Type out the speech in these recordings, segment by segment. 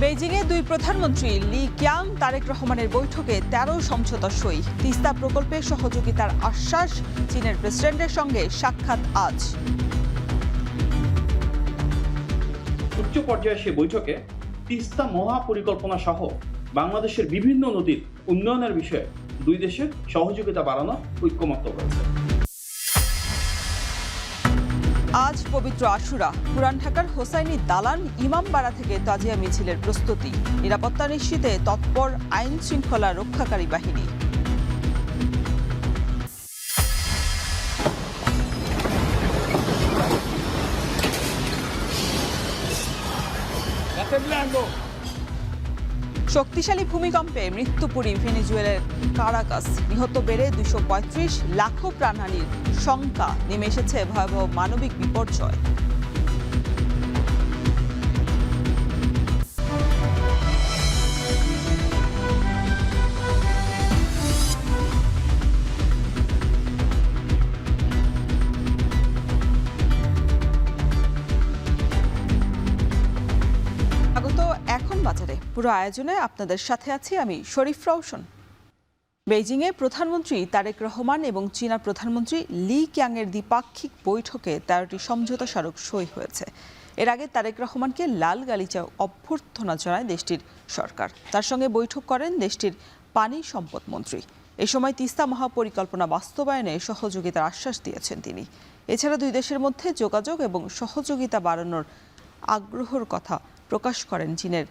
বেইজিংয়ে দুই প্রধানমন্ত্রী লি কিয়াং তারেক রহমানের বৈঠকে ১৩ সমঝোতা সই। তিস্তা প্রকল্পে সহযোগিতার আশ্বাস। চীনের প্রেসিডেন্টের সঙ্গে সাক্ষাৎ আজ। উচ্চ পর্যায়ের সে বৈঠকে তিস্তা মহাপরিকল্পনা সহ বাংলাদেশের বিভিন্ন নদীর উন্নয়নের বিষয়ে দুই দেশের সহযোগিতা বাড়ানোর ঐক্যমত্য হয়েছে। আজ পবিত্র আশুরা। পুরান ঢাকার হোসাইনী দালান ইমামবাড়া থেকে তাজিয়া মিছিলের প্রস্তুতি। নিরাপত্তা নিশ্চিতে তৎপর আইন শৃঙ্খলা রক্ষাকারী বাহিনী। শক্তিশালী ভূমিকম্পে মৃত্যুপুরী ভেনেজুয়েলার কারাকাস। নিহত বেড়ে ২৩৫, লাখো প্রাণহানির শঙ্কা। নেমে এসেছে ভয়াবহ মানবিক বিপর্যয়। এখন বাজারে পুরো আয়োজনে আপনাদের সাথে আছি আমি শরীফ রওশন। বেইজিংয়ে প্রধানমন্ত্রী তারেক রহমান এবং চীনা প্রধানমন্ত্রী লি কিয়াংয়ের দ্বিপাক্ষিক বৈঠকে ১৩টি সমঝোতা স্মারক সই হয়েছে। এর আগে তারেক রহমানকে লাল গালিচা অভ্যর্থনা জানায় দেশটির সরকার। তার সঙ্গে বৈঠক করেন দেশটির পানি সম্পদ মন্ত্রী। এ সময় তিস্তা মহাপরিকল্পনা বাস্তবায়নে সহযোগিতার আশ্বাস দিয়েছেন তিনি। এছাড়া দুই দেশের মধ্যে যোগাযোগ এবং সহযোগিতা বাড়ানোর আগ্রহের কথা প্রকাশ করেন চীনের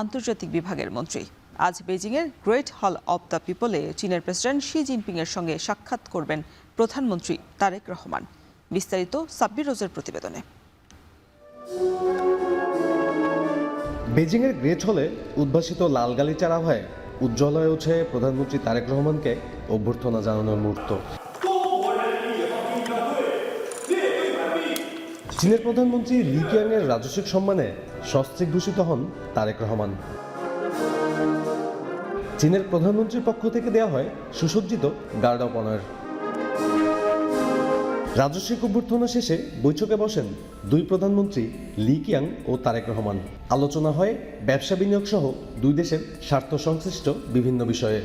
আন্তর্জাতিক বিভাগের মন্ত্রী। আজ বেইজিংয়ের গ্রেট হল অব দ্য পিপলে চীনের প্রেসিডেন্ট শি জিনপিংয়ের সঙ্গে সাক্ষাৎ করবেন প্রধানমন্ত্রী তারেক রহমান। বিস্তারিত সাব্বির রোজের প্রতিবেদনে। বেইজিংয়ের গ্রেট হলে উদ্ভাসিত লাল গালিচার আবহে উজ্জ্বল হয়ে ওঠে প্রধানমন্ত্রী তারেক রহমানকে অভ্যর্থনা জানানোর মুহূর্ত। চীনের প্রধানমন্ত্রী লি কিয়াংয়ের রাজস্বিক সম্মানে সস্ত্রীক ভূষিত হন তারেক রহমান। চীনের প্রধানমন্ত্রীর পক্ষ থেকে দেওয়া হয় সুসজ্জিত গার্ড অব অনার। রাজস্বিক অভ্যর্থনা শেষে বৈঠকে বসেন দুই প্রধানমন্ত্রী লি কিয়াং ও তারেক রহমান। আলোচনা হয় ব্যবসা বিনিয়োগ সহ দুই দেশের স্বার্থ সংশ্লিষ্ট বিভিন্ন বিষয়ে।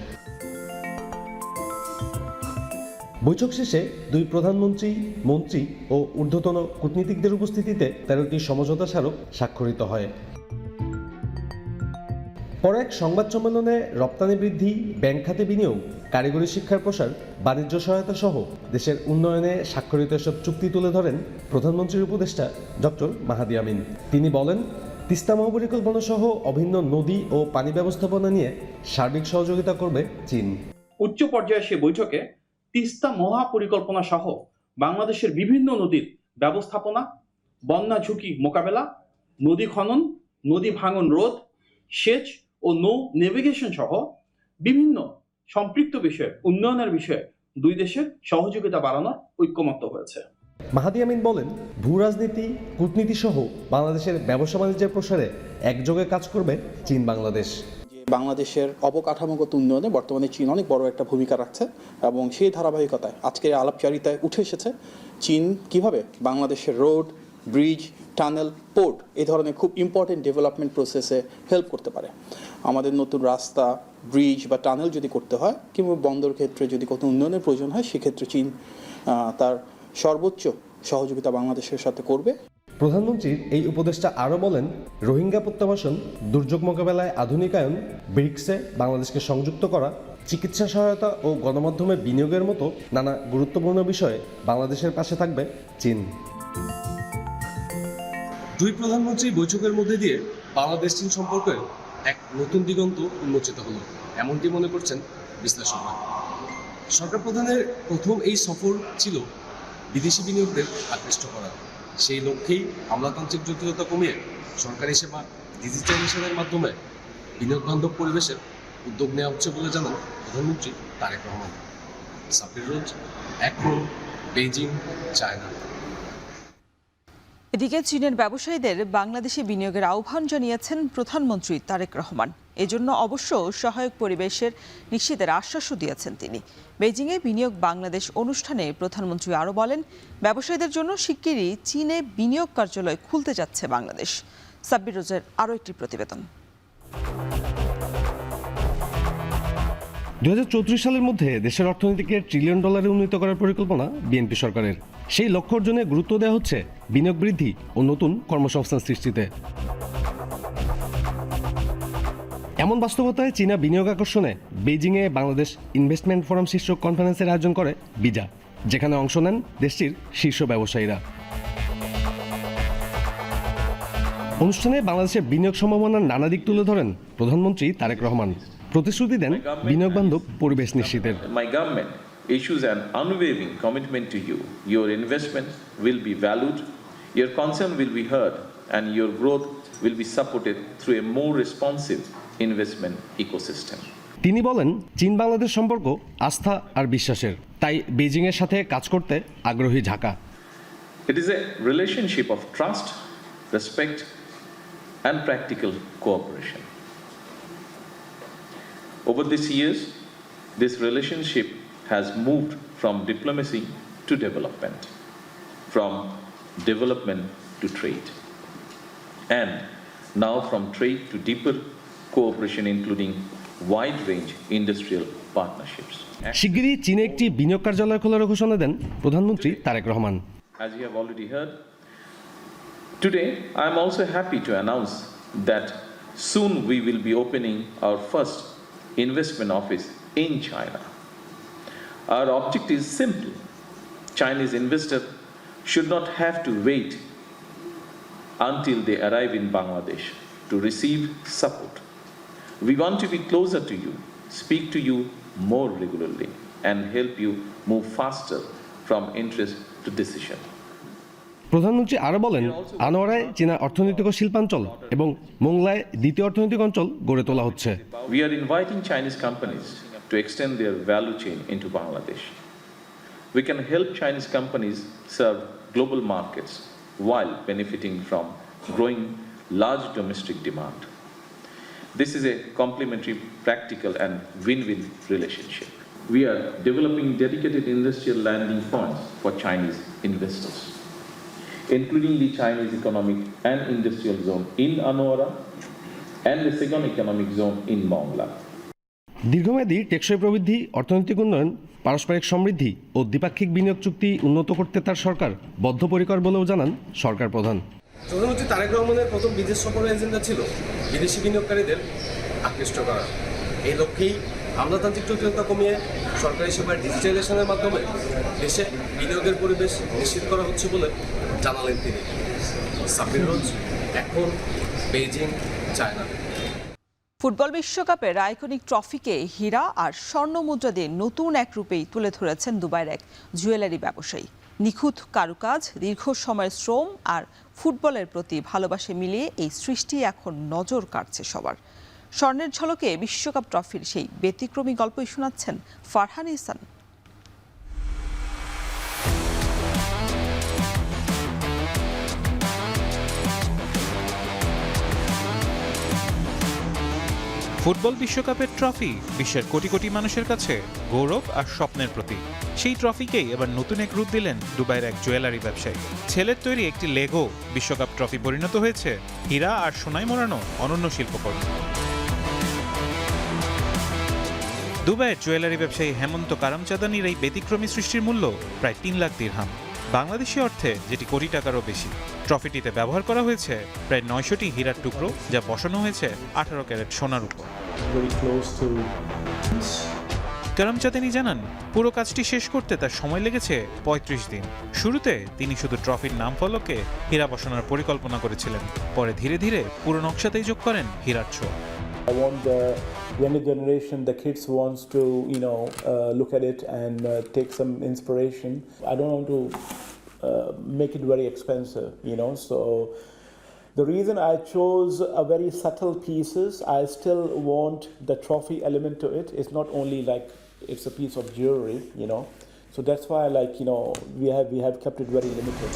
বৈঠক শেষে দুই প্রধানমন্ত্রী, মন্ত্রী ও ঊর্ধ্বতন কূটনীতিকদের উপস্থিতিতে ১৩টি সমঝোতা স্মারক স্বাক্ষরিত হয়। পরে এক সংবাদ সম্মেলনে রপ্তানি বৃদ্ধি, ব্যাংক খাতে বিনিয়োগ, কারিগরি শিক্ষার প্রসার, বাণিজ্য সহায়তা সহ দেশের উন্নয়নে স্বাক্ষরিত এসব চুক্তি তুলে ধরেন প্রধানমন্ত্রীর উপদেষ্টা ডক্টর মাহাদি আমিন। তিনি বলেন, তিস্তা মহাপরিকল্পনা সহ অভিন্ন নদী ও পানি ব্যবস্থাপনা নিয়ে সার্বিক সহযোগিতা করবে চীন। উচ্চ পর্যায়ের সে বৈঠকে তিস্তা মহাপরিকল্পনা সহ বাংলাদেশের বিভিন্ন নদীর ব্যবস্থাপনা, বন্যা ঝুঁকি মোকাবেলা, নদী খনন, নদী ভাঙন রোধ, সেচ ও নৌ নেভিগেশন সহ বিভিন্ন সম্পৃক্ত বিষয়ে উন্নয়নের বিষয়ে দুই দেশের সহযোগিতা বাড়ানোর ঐক্যমত্য হয়েছে। মাহাদি আমিন বলেন, ভূ রাজনীতি, কূটনীতি সহ বাংলাদেশের ব্যবসা বাণিজ্যের প্রসারে একযোগে কাজ করবে চীন বাংলাদেশ। বাংলাদেশের অবকাঠামোগত উন্নয়নে বর্তমানে চীন অনেক বড় একটা ভূমিকা রাখছে এবং সেই ধারাবাহিকতায় আজকের আলাপচারিতায় উঠে এসেছে চীন কিভাবে বাংলাদেশের রোড, ব্রিজ, টানেল, পোর্ট এই ধরনের খুব ইম্পর্টেন্ট ডেভেলপমেন্ট প্রসেসে হেল্প করতে পারে। আমাদের নতুন রাস্তা, ব্রিজ বা টানেল যদি করতে হয় কিংবা বন্দর ক্ষেত্রে যদি কোনো উন্নয়নের প্রয়োজন হয় সেক্ষেত্রে চীন তার সর্বোচ্চ সহযোগিতা বাংলাদেশের সাথে করবে। প্রধানমন্ত্রীর এই উপদেষ্টা আরও বলেন, রোহিঙ্গা প্রত্যাবাসন, দুর্যোগ মোকাবেলায় আধুনিকায়ন, ব্রিক্সে বাংলাদেশকে সংযুক্ত করা, চিকিৎসা সহায়তা ও গণমাধ্যমে বিনিয়োগের মতো নানা গুরুত্বপূর্ণ বিষয়ে বাংলাদেশের পাশে থাকবে চীন। দুই প্রধানমন্ত্রী বৈঠকের মধ্যে দিয়ে বাংলাদেশ চীন সম্পর্কের এক নতুন দিগন্ত উন্মোচিত হলো, এমনটি মনে করছেন বিশ্লেষকরা। সরকার প্রধানের প্রথম এই সফর ছিল বিদেশি বিনিয়োগদের আকৃষ্ট করা। সেই লক্ষ্যেই আমলাতান্ত্রিক জটিলতা কমিয়ে সরকারি সেবা ডিজিটালাইজেশনের মাধ্যমে বিনিয়োগ বান্ধব পরিবেশের উদ্যোগ নেওয়া হচ্ছে বলে জানান প্রধানমন্ত্রী তারেক রহমান। সাব্বির রোজ, এখন বেইজিং, চায়না। এদিকে চীনের ব্যবসায়ীদের বাংলাদেশে বিনিয়োগের আহ্বান জানিয়েছেন প্রধানমন্ত্রী তারেক রহমান। এজন্য অবশ্য সহায়ক পরিবেশের নিশ্চিতের আশ্বাসও দিয়েছেন তিনি। বেইজিংয়ে বিনিয়োগ বাংলাদেশ অনুষ্ঠানে প্রধানমন্ত্রী আরও বলেন, ব্যবসায়ীদের জন্য শিগগিরই চীনে বিনিয়োগ কার্যালয় খুলতে যাচ্ছে বাংলাদেশ। সাব্বির রোজের আরও একটি প্রতিবেদন। 2034 সালের মধ্যে দেশের অর্থনীতিকে $1 ট্রিলিয়ন উন্নীত করার পরিকল্পনা বিএনপি সরকারের। সেই লক্ষ্য অর্জনে গুরুত্ব দেওয়া হচ্ছে বিনিয়োগ বৃদ্ধি ও নতুন কর্মসংস্থান সৃষ্টিতে। এমন বাস্তবতায় চীনা বিনিয়োগ আকর্ষণে বেইজিংয়ে বাংলাদেশ ইনভেস্টমেন্ট ফোরাম শীর্ষক কনফারেন্সের আয়োজন করে বিজা, যেখানে অংশ নেন দেশটির শীর্ষ ব্যবসায়ীরা। অনুষ্ঠানে বাংলাদেশের বিনিয়োগ সম্ভাবনার নানা দিক তুলে ধরেন প্রধানমন্ত্রী তারেক রহমান। প্রতিশ্রুতি দেন বিনিয়োগ বান্ধব পরিবেশ নিশ্চিতের। My government issues an unwavering commitment to you. Your investment will be valued, your concern will be heard, and your growth will be supported through a more responsive investment ecosystem. তিনি বলেন, চীন বাংলাদেশ সম্পর্ক আস্থা আর বিশ্বাসের, তাই বেইজিংয়ের সাথে কাজ করতে আগ্রহী Dhaka. It is a relationship of trust, respect, and practical cooperation. Over these years, this relationship has moved from diplomacy to development, from development to trade, and now from trade to deeper cooperation, including wide-range industrial partnerships. শিগগিরই চীনে একটি বিনিয়োগ কার্যালয় খোলার ঘোষণা দেন প্রধানমন্ত্রী Tarique Rahman. As you have already heard, today I am also happy to announce that soon we will be opening our first investment office in China. Our objective is simple. Chinese investors should not have to wait until they arrive in Bangladesh to receive support. We want to be closer to you, speak to you more regularly, and help you move faster from interest to decision. প্রধানমন্ত্রী আরও বলেন, আনোয়ারায় চীনা অর্থনৈতিক ও শিল্পাঞ্চল এবং মোংলায় দ্বিতীয় অর্থনৈতিক অঞ্চল গড়ে তোলা হচ্ছে। We are inviting Chinese companies to extend their value chain into Bangladesh. We can help Chinese companies serve global markets while benefiting from growing large domestic demand. This is a complementary, practical, and win-win relationship. We are developing dedicated industrial landing points for Chinese investors, including the Chinese Economic and Industrial Zone in Anora and the second economic zone in Mongla. দীর্ঘমেয়াদী টেকসই প্রবৃদ্ধি, অর্থনৈতিক উন্নয়ন, পারস্পরিক সমৃদ্ধি ও দ্বিপাক্ষিক বিনিয়োগ চুক্তি উন্নত করতে তার সরকার বদ্ধপরিকর বলেও জানান সরকার প্রধান। প্রধানমন্ত্রী তারেক রহমানের প্রথম বিদেশ সফরের এজেন্ডা ছিল বিদেশি বিনিয়োগকারীদের আকৃষ্ট করা। এই লক্ষ্যেই আমলাতান্ত্রিক জটিলতা কমিয়ে সরকারি সেবার ডিজিটালাইজেশনের মাধ্যমে দেশে বিনিয়োগের পরিবেশ নিশ্চিত করা হচ্ছে বলে জানালেন তিনি। সাব্বির রোজ, এখন, বেইজিং, চায়না। ফুটবল বিশ্বকাপের আইকনিক ট্রফিকে হীরা আর স্বর্ণ মুদ্রা দিয়ে নতুন এক রূপেই তুলে ধরেছেন দুবাইয়ের এক জুয়েলারি ব্যবসায়ী। নিখুঁত কারুকাজ, দীর্ঘ সময়ের শ্রম আর ফুটবলের প্রতি ভালোবাসা মিলিয়ে এই সৃষ্টি এখন নজর কাড়ছে সবার। স্বর্ণের ঝলকে বিশ্বকাপ ট্রফির সেই ব্যতিক্রমী গল্পই শোনাচ্ছেন ফারহান ইহসান। ফুটবল বিশ্বকাপের ট্রফি বিশ্বের কোটি কোটি মানুষের কাছে গৌরব আর স্বপ্নের প্রতীক। সেই ট্রফিকেই এবার নতুন এক রূপ দিলেন দুবাইয়ের এক জুয়েলারি ব্যবসায়ী। ছেলের তৈরি একটি লেগো বিশ্বকাপ ট্রফি পরিণত হয়েছে হীরা আর সোনায় মোড়ানো অনন্য শিল্পকর্ম। দুবাইয়ের জুয়েলারি ব্যবসায়ী হেমন্ত কারামচাঁদানির এই ব্যতিক্রমী সৃষ্টির মূল্য প্রায় 3 লাখ দিরহাম, বাংলাদেশি অর্থে যেটি কোটি টাকারও বেশি। ট্রফিটিতে ব্যবহার করা হয়েছে প্রায় 900টি হীরার টুকরো, যা বসানো হয়েছে 18 ক্যারেট সোনার উপর। কারামচাঁদানি জানান, পুরো কাজটি শেষ করতে তার সময় লেগেছে 35 দিন। শুরুতে তিনি শুধু ট্রফির নাম ফলকে হীরা বসানোর পরিকল্পনা করেছিলেন, পরে ধীরে ধীরে পুরো নকশাতেই যোগ করেন হীরার ছোঁয়া। I want the younger generation, the kids wants to, look at it and take some inspiration. I don't want to make it very expensive, so the reason I chose a very subtle pieces, I still want the trophy element to it. It's not only like it's a piece of jewelry, so that's why we have kept it very limited.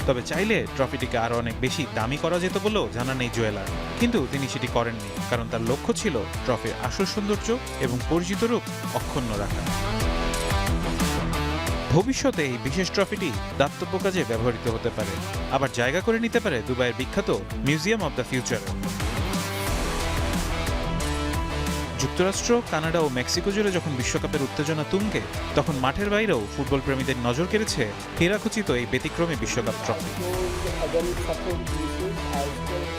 তবে চাইলে ট্রফিটিকে আরো অনেক বেশি দামি করা যেত বলেও জানান এই জুয়েলার, কিন্তু তিনি সেটি করেননি, কারণ তার লক্ষ্য ছিল ট্রফির আসল সৌন্দর্য এবং পরিচিত রূপ অক্ষুণ্ণ রাখা। ভবিষ্যতে এই বিশেষ ট্রফিটি দাতব্য কাজে ব্যবহৃত হতে পারে, আবার জায়গা করে নিতে পারে দুবাইয়ের বিখ্যাত মিউজিয়াম অব দ্য ফিউচার। যুক্তরাষ্ট্র, কানাডা ও মেক্সিকো জুড়ে যখন বিশ্বকাপের উত্তেজনা তুঙ্গে, তখন মাঠের বাইরেও ফুটবল প্রেমীদের নজর কেড়েছে হীরাখচিত এই ব্যতিক্রমী বিশ্বকাপ ট্রফি।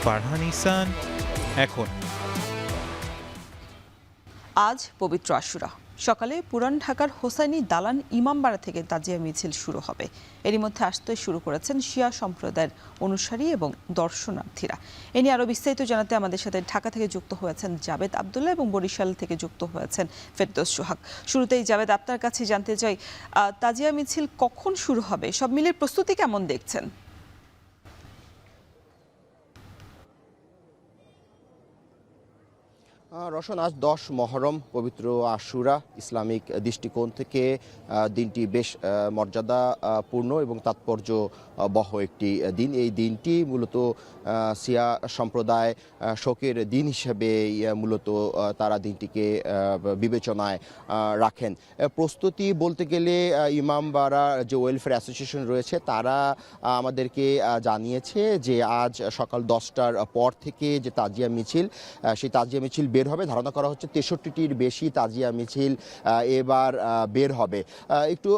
ফারহান ইহসান, এখন। আজ পবিত্র আশুরা। সকালে পুরান ঢাকার হোসাইনী দালান ইমামবাড়া থেকে তাজিয়া মিছিল শুরু হবে। এরই মধ্যে আসতে শুরু করেছেন শিয়া সম্প্রদায়ের অনুসারী এবং দর্শনার্থীরা। এ নিয়ে আরও বিস্তারিত জানাতে আমাদের সাথে ঢাকা থেকে যুক্ত হয়েছেন জাবেদ আবদুল্লাহ এবং বরিশাল থেকে যুক্ত হয়েছেন ফেরদৌস সোহাগ। শুরুতেই জাবেদ, আপনার কাছে জানতে চাই, তাজিয়া মিছিল কখন শুরু হবে, সব মিলিয়ে প্রস্তুতি কেমন দেখছেন? রওশন, আজ 10 মহরম, পবিত্র আশুরা। ইসলামিক দৃষ্টিকোণ থেকে দিনটি বেশ মর্যাদাপূর্ণ এবং তাৎপর্য বহ একটি দিন। এই দিনটি মূলত শিয়া সম্প্রদায় শোকের দিন হিসেবে মূলত তারা দিনটিকে বিবেচনায় রাখেন। প্রস্তুতি বলতে গেলে ইমামবাড়া যে ওয়েলফেয়ার অ্যাসোসিয়েশন রয়েছে তারা আমাদেরকে জানিয়েছে যে আজ সকাল 10টার পর থেকে যে তাজিয়া মিছিল, সেই তাজিয়া মিছিল বের হবে। ধারণা করা হচ্ছে 63টির বেশি তাজিয়া মিছিল এবার বের হবে। একটু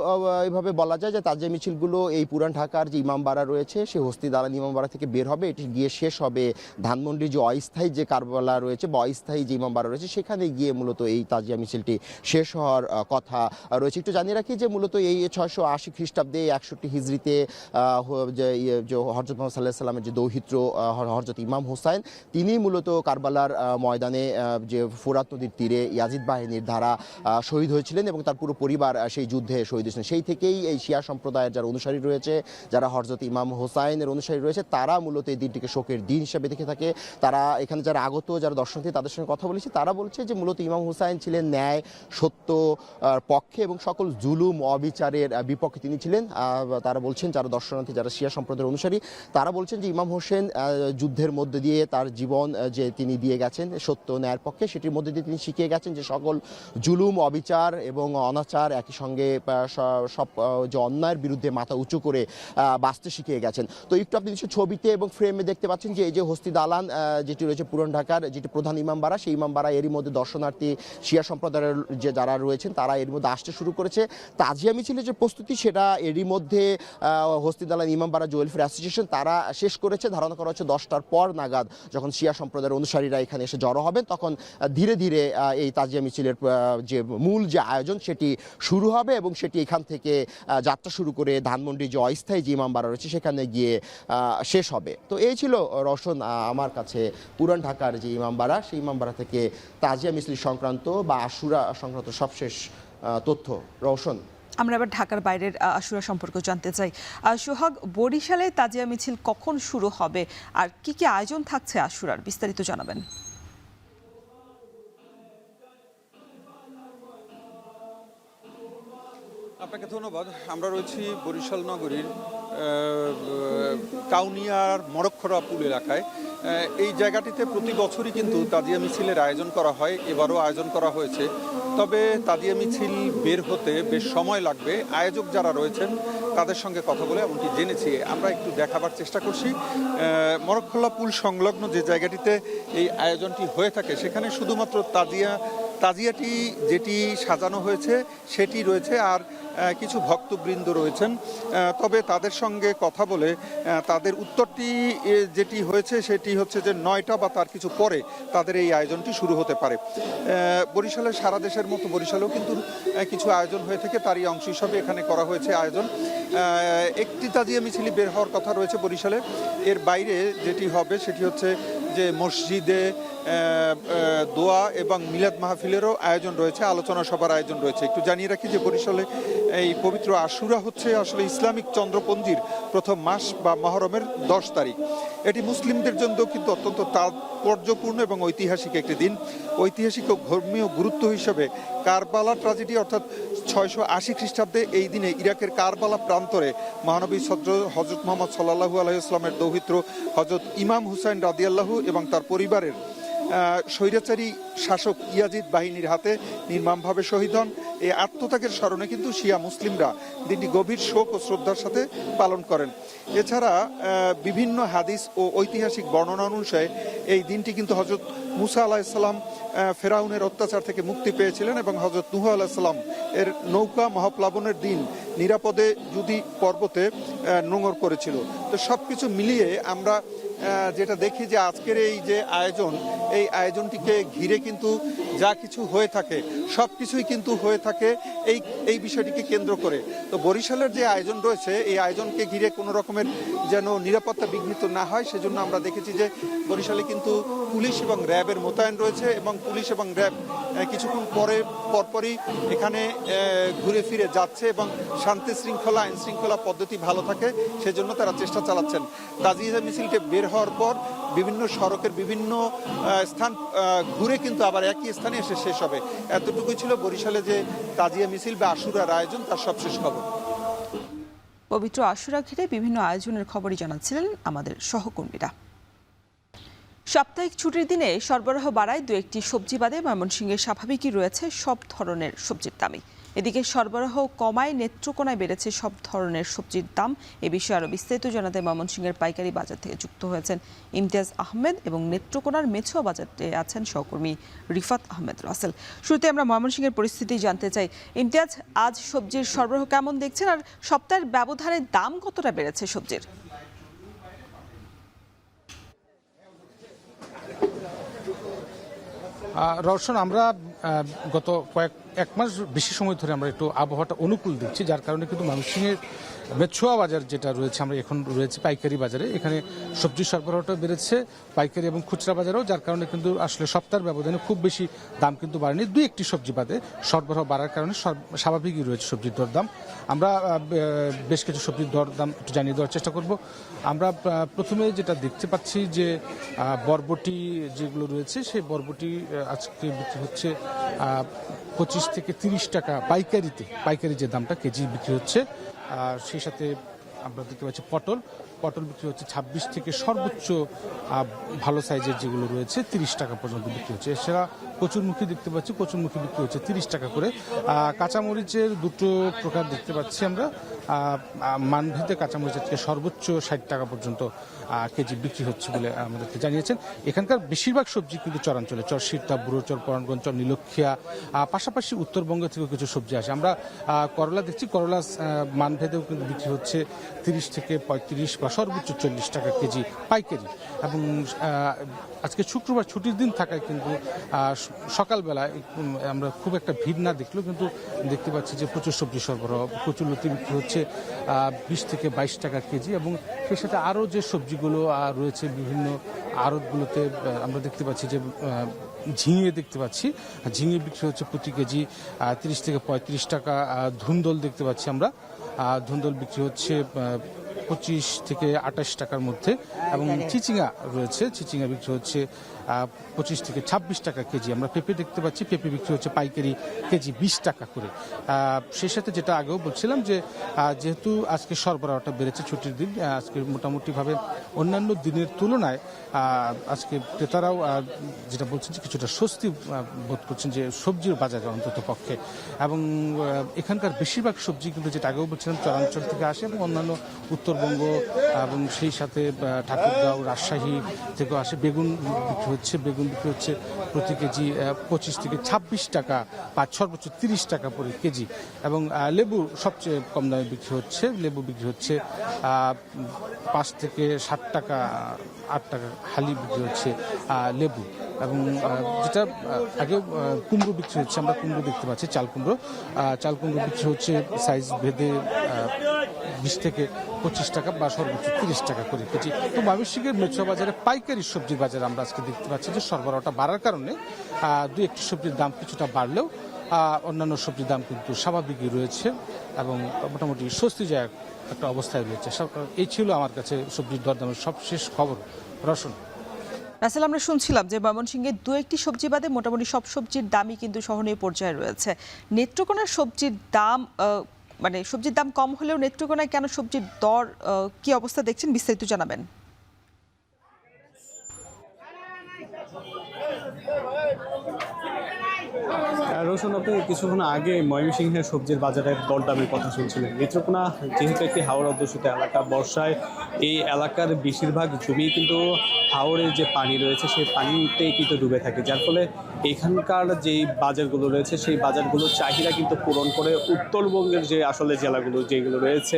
এইভাবে বলা যায় যে তাজিয়া মিছিলগুলো এই পুরান ঢাকার যে ইমামবাড়া রয়েছে সেই হস্তি দালান ইমামবাড়া থেকে বের হবে। এটি গিয়ে শেষ হবে ধানমন্ডির যে অস্থায়ী যে কারবালা রয়েছে বা অস্থায়ী যে ইমামবাড়া রয়েছে সেখানে গিয়ে মূলত এই তাজিয়া মিছিলটি শেষ হওয়ার কথা রয়েছে। একটু জানিয়ে রাখি যে মূলত এই 680 খ্রিস্টাব্দে 61 হিজরিতে যে হযরত মুহাম্মদ সাল্লাল্লাহু আলাইহি সাল্লামের যে দৌহিত্র হযরত ইমাম হুসাইন, তিনি মূলত কারবালার ময়দানে যে ফোরাত নদীর তীরে ইয়াজিদ বাহিনীর দ্বারা শহীদ হয়েছিলেন এবং তার পুরো পরিবার সেই যুদ্ধে শহীদ হয়েছিলেন। সেই থেকেই এই শিয়া সম্প্রদায়ের যারা অনুসারী রয়েছে, যারা হযরত ইমাম হুসাইনের অনুসারী রয়েছে, তারা মূলত এই দিনটিকে শোকের দিন হিসেবে দেখে থাকে। তারা এখানে যারা আগত, যারা দর্শনার্থী, তাদের সঙ্গে কথা বলেছি, তারা বলছে যে মূলত ইমাম হুসাইন ছিলেন ন্যায় সত্য পক্ষে এবং সকল জুলুম অবিচারের বিপক্ষে তিনি ছিলেন। তারা বলছেন, যারা দর্শনার্থী, যারা শিয়া সম্প্রদায়ের অনুসারী, তারা বলছেন যে ইমাম হোসেন যুদ্ধের মধ্যে দিয়ে তার জীবন যে তিনি দিয়ে গেছেন সত্য ন্যায়ের পক্ষে, সেটির মধ্যে দিয়ে তিনি শিখিয়ে গেছেন যে সকল জুলুম অবিচার এবং অনাচার একই সঙ্গে সব যে অন্যায়ের বিরুদ্ধে মাথা উঁচু করে বাঁচতে শিখিয়ে গেছেন। তো একটু আপনি কিছু ছবিতে এবং ফ্রেমে দেখতে পাচ্ছেন যে এই যে হস্তি দালান যেটি রয়েছে পুরান ঢাকার, যেটি প্রধান ইমামবাড়া, সেই ইমামবাড়া এরই মধ্যে দর্শনার্থী শিয়া সম্প্রদায়ের যে যারা রয়েছেন তারা এর মধ্যে আসতে শুরু করেছে। তাজিয়া মিছিলের যে প্রস্তুতি সেটা এরই মধ্যে হস্তি দালান ইমামবাড়া যে ওয়েলফেয়ার অ্যাসোসিয়েশন তারা শেষ করেছে। ধারণা করা হচ্ছে 10টার পর নাগাদ যখন শিয়া সম্প্রদায়ের অনুসারীরা এখানে এসে জড়ো হবেন তখন ধীরে ধীরে এই তাজিয়া মিছিলের যে মূল যে আয়োজন সেটি শুরু হবে এবং সেটি এখান থেকে যাত্রা শুরু করে ধানমন্ডির যে অস্থায়ী যে ইমামবাড়া রয়েছে সেখানে গিয়ে শেষ হবে। তো এই ছিল রওশন আমার কাছে পুরান ঢাকার যে ইমামবাড়া, সেই ইমামবাড়া থেকে তাজিয়া মিছিল সংক্রান্ত বা আশুরা সংক্রান্ত সবশেষ তথ্য। রওশন, আমরা এবার ঢাকার বাইরের আশুরা সম্পর্কে জানতে চাই। সোহাগ, বরিশালে তাজিয়া মিছিল কখন শুরু হবে আর কি কি আয়োজন থাকছে আশুরার, বিস্তারিত জানাবেন। আপনাকে ধন্যবাদ। আমরা রয়েছি বরিশাল নগরীর কাউনিয়ার মরক্ষরা পুল এলাকায়। এই জায়গাটিতে প্রতি বছরই কিন্তু তাজিয়া মিছিলের আয়োজন করা হয়, এবারও আয়োজন করা হয়েছে। তবে তাজিয়া মিছিল বের হতে বেশ সময় লাগবে। আয়োজক যারা রয়েছেন তাদের সঙ্গে কথা বলে এমনটি জেনেছি। আমরা একটু দেখাবার চেষ্টা করছি। মরক্ষলা পুল সংলগ্ন যে জায়গাটিতে এই আয়োজনটি হয়ে থাকে সেখানে শুধুমাত্র তাজিয়াটি যেটি সাজানো হয়েছে সেটি রয়েছে, আর কিছু ভক্তবৃন্দ রয়েছেন। তবে তাদের সঙ্গে কথা বলে তাদের উত্তরটি যেটি হয়েছে সেটি হচ্ছে যে 9টা বা তার কিছু পরে তাদের এই আয়োজনটি শুরু হতে পারে। বরিশালে সারা দেশের মতো বরিশালেও কিন্তু কিছু আয়োজন হয়ে থাকে, তারই অংশ হিসাবে এখানে করা হয়েছে আয়োজন। একটি তাজিয়া মিছিল বের হওয়ার কথা রয়েছে বরিশালে। এর বাইরে যেটি হবে সেটি হচ্ছে যে মসজিদে দোয়া এবং মিলাদ মাহফিলেরও আয়োজন রয়েছে, আলোচনা সভার আয়োজন রয়েছে। একটু জানিয়ে রাখি যে বরিশালে এই পবিত্র আশুরা হচ্ছে আসলে ইসলামিক চন্দ্রপঞ্জির প্রথম মাস বা মহরমের 10 তারিখ। এটি মুসলিমদের জন্য কিন্তু অত্যন্ত তাৎপর্যপূর্ণ এবং ঐতিহাসিক একটি দিন। ঐতিহাসিক ও ধর্মীয় গুরুত্ব হিসেবে কারবালা ট্র্যাজেডি অর্থাৎ 680 খ্রিস্টাব্দে এই দিনে ইরাকের কারবালা প্রান্তরে মহানবী হযরত মুহাম্মদ সাল্লাল্লাহু আলাইহি ওয়াসাল্লামের দৌহিত্র হযরত ইমাম হুসাইন রাদিয়াল্লাহু এবং তার পরিবারের স্বৈরাচারী শাসক ইয়াজিদ বাহিনীর হাতে নির্মমভাবে শহীদ হন। এই আত্মত্যাগের স্মরণে কিন্তু শিয়া মুসলিমরা দিনটি গভীর শোক ও শ্রদ্ধার সাথে পালন করেন। এছাড়া বিভিন্ন হাদিস ও ঐতিহাসিক বর্ণনা অনুসারে এই দিনটি কিন্তু হযরত মুসা আলাইহিসসালাম ফেরাউনের অত্যাচার থেকে মুক্তি পেয়েছিলেন এবং হযরত নূহ আলাইহিসসালাম এর নৌকা মহাপ্লাবনের দিন নিরাপদে জুদি পর্বতে নোঙর করেছিল। তো সবকিছু মিলিয়ে আমরা যেটা দেখি যে আজকের এই যে আয়োজন, এই আয়োজনটিকে ঘিরে কিন্তু যা কিছু হয়ে থাকে সব কিছুই কিন্তু হয়ে থাকে এই বিষয়টিকে কেন্দ্র করে। তো বরিশালের যে আয়োজন রয়েছে এই আয়োজনকে ঘিরে কোনো রকমের যেন নিরাপত্তা বিঘ্নিত না হয় সেজন্য আমরা দেখেছি যে বরিশালে কিন্তু পুলিশ এবং র্যাবের মোতায়েন রয়েছে এবং পুলিশ এবং র্যাব কিছুক্ষণ পরপরই এখানে ঘুরে ফিরে যাচ্ছে এবং শান্তি শৃঙ্খলা আইন শৃঙ্খলা পদ্ধতি ভালো থাকে সেজন্য তারা চেষ্টা চালাচ্ছেন। তাজিয়া মিছিলটি বের হওয়ার পর বিভিন্ন সড়কের বিভিন্ন স্থান ঘুরে কিন্তু আবার একই স্থানে এসে শেষ হবে। এতটুকুই ছিল বরিশালে যে তাজিয়া মিছিল বা আশুরার আয়োজন তার সবশেষ খবর। পবিত্র আশুরা ঘিরে বিভিন্ন আয়োজনের খবরই জানাচ্ছিলেন আমাদের সহকর্মীরা। সাপ্তাহিক ছুটির দিনে সরবরাহ বাড়ায় দু একটি সবজি বাদে ময়মনসিংহে স্বাভাবিকই রয়েছে সব ধরনের সবজির দামই। এদিকে সরবরাহ কমায় নেত্রকোনায় বেড়েছে সব ধরনের সবজির দাম। এ বিষয়ে আরও বিস্তারিত জানাতে ময়মনসিংহের পাইকারি বাজার থেকে যুক্ত হয়েছেন ইমতিয়াজ আহমেদ এবং নেত্রকোনার মেছুয়া বাজারে আছেন সহকর্মী রিফাত আহমেদ রাসেল। শুরুতে আমরা ময়মনসিংহের পরিস্থিতি জানতে চাই। ইমতিয়াজ, আজ সবজির সরবরাহ কেমন দেখছেন আর সপ্তাহের ব্যবধানে দাম কতটা বেড়েছে সবজির? রওশন, আমরা গত এক মাস বেশি সময় ধরে আমরা একটু আবহাওয়াটা অনুকূল দিচ্ছি, যার কারণে কিন্তু ময়মনসিংহের মেছুয়া বাজার যেটা রয়েছে, আমরা এখন রয়েছে পাইকারি বাজারে। এখানে সবজির সরবরাহটা বেড়েছে পাইকারি এবং খুচরা বাজারেও, যার কারণে কিন্তু আসলে সপ্তাহের ব্যবধানে খুব বেশি দাম কিন্তু বাড়েনি। দুই একটি সবজি বাদে সরবরাহ বাড়ার কারণে স্বাভাবিকই রয়েছে সবজির দরদাম। আমরা বেশ কিছু সবজির দরদাম একটু জানিয়ে দেওয়ার চেষ্টা করব। আমরা প্রথমে যেটা দেখতে পাচ্ছি যে বরবটি যেগুলো রয়েছে সেই বরবটি আজকে বিক্রি হচ্ছে 25 থেকে 30 টাকা পাইকারি যে দামটা কেজি বিক্রি হচ্ছে। সেই সাথে আমরা দেখতে পাচ্ছি পটল বিক্রি হচ্ছে 26 থেকে সর্বোচ্চ ভালো সাইজের যেগুলো রয়েছে 30 টাকা পর্যন্ত বিক্রি হচ্ছে। এছাড়া কচুরমুখী দেখতে পাচ্ছি, কচুরমুখী বিক্রি হচ্ছে 30 টাকা করে। কাঁচামরিচের দুটো প্রকার দেখতে পাচ্ছি আমরা। মানভেদে কাঁচামরিচের থেকে সর্বোচ্চ 60 টাকা পর্যন্ত কেজি বিক্রি হচ্ছে বলে আমাদেরকে জানিয়েছেন। এখানকার বেশিরভাগ সবজি কিন্তু চরাঞ্চলে, চরশিরতা, বুড়োচর, পরাণগঞ্জ, নীলক্ষিয়া, পাশাপাশি উত্তরবঙ্গ থেকেও কিছু সবজি আসে। আমরা করলা দেখছি, করলা মানভেদেও কিন্তু বিক্রি হচ্ছে 30 থেকে 35 বা সর্বোচ্চ 40 টাকা কেজি পাইকারি। এবং আজকে শুক্রবার ছুটির দিন থাকায় কিন্তু সকালবেলায় আমরা খুব একটা ভিড় না দেখলেও কিন্তু দেখতে পাচ্ছি যে প্রচুর সবজি সরবরাহ। কচুরলতি বিক্রি হচ্ছে 20 থেকে 22 টাকা কেজি। এবং সেই সাথে আরও যে সবজিগুলো রয়েছে বিভিন্ন আড়তগুলোতে আমরা দেখতে পাচ্ছি যে ঝিঙে দেখতে পাচ্ছি, ঝিঙে বিক্রি হচ্ছে প্রতি কেজি 30 থেকে 35 টাকা। ধুন্দল দেখতে পাচ্ছি আমরা, ধুন্দল বিক্রি হচ্ছে 25 থেকে 28 টাকার মধ্যে। এবং চিচিঙ্গা রয়েছে, চিচিঙ্গা বিক্রি হচ্ছে 25 থেকে 26 টাকা কেজি। আমরা পেঁপে দেখতে পাচ্ছি, পেঁপে বিক্রি হচ্ছে পাইকারি কেজি 20 টাকা করে। সেই সাথে যেটা আগেও বলছিলাম যে যেহেতু আজকে সরবরাহটা বেড়েছে ছুটির দিন, আজকে মোটামুটিভাবে অন্যান্য দিনের তুলনায় আজকে ক্রেতারাও যেটা বলছেন যে কিছুটা স্বস্তি বোধ করছেন যে সবজির বাজারে অন্তত পক্ষে। এবং এখানকার বেশিরভাগ সবজি কিন্তু যেটা আগেও বলছিলাম চরাঞ্চল থেকে আসে এবং অন্যান্য উত্তরবঙ্গ এবং সেই সাথে ঠাকুরগাঁও, রাজশাহী থেকেও আসে। বেগুন বিক্রি হচ্ছে প্রতি কেজি 25 থেকে 26 টাকা বা সর্বোচ্চ 30 টাকা করে কেজি। এবং লেবু সবচেয়ে কম দামে বিক্রি হচ্ছে, লেবু বিক্রি হচ্ছে 5 থেকে 7 টাকা, 8 টাকা হালি বিক্রি হচ্ছে লেবু। এবং যেটা আগে কুমড়ো বিক্রি হচ্ছে, আমরা কুমড়ো দেখতে পাচ্ছি, চাল কুমড়ো বিক্রি হচ্ছে সাইজ ভেদে 20 থেকে 25 টাকা বা সর্বোচ্চ 30 টাকা করে কেজি। তো ময়মনসিংহের মেছুয়া বাজারে পাইকারি সবজির বাজারে আমরা আজকে দেখতে পাচ্ছি যে সরবরাহটা বাড়ার কারণে দু একটি সবজির দাম কিছুটা বাড়লেও অন্যান্য সবজির দাম কিন্তু স্বাভাবিকই রয়েছে এবং মোটামুটি স্বস্তিদায়ক একটা অবস্থায় রয়েছে। এই ছিল আমার কাছে সবজির দরদামের সবশেষ খবর। রওশন। রাসেল, আমরা শুনছিলাম যে ময়মনসিংহের দু একটি সবজি বাদে মোটামুটি সব সবজির দামই কিন্তু সহনীয় পর্যায়ে রয়েছে। নেত্রকোনার সবজির দাম সবজির দাম কম হলেও নেত্রকোনায় কেন সবজির দর কি অবস্থা দেখছেন, বিস্তারিত জানাবেন। রোশন, আপনি কিছুক্ষণ আগে ময়মনসিংহের সবজির বাজারের দরদামের কথা শুনছিলেন। নেত্রকোনা যেহেতু একটি হাওর অধ্যুষিত এলাকা, বর্ষায় এই এলাকার বেশিরভাগ জমি কিন্তু হাওরের যে পানি রয়েছে সেই পানিতেই কিন্তু ডুবে থাকে, যার ফলে এখানকার যেই বাজারগুলো রয়েছে সেই বাজারগুলোর চাহিদা কিন্তু পূরণ করে উত্তরবঙ্গের যে আসলে জেলাগুলো যেগুলো রয়েছে,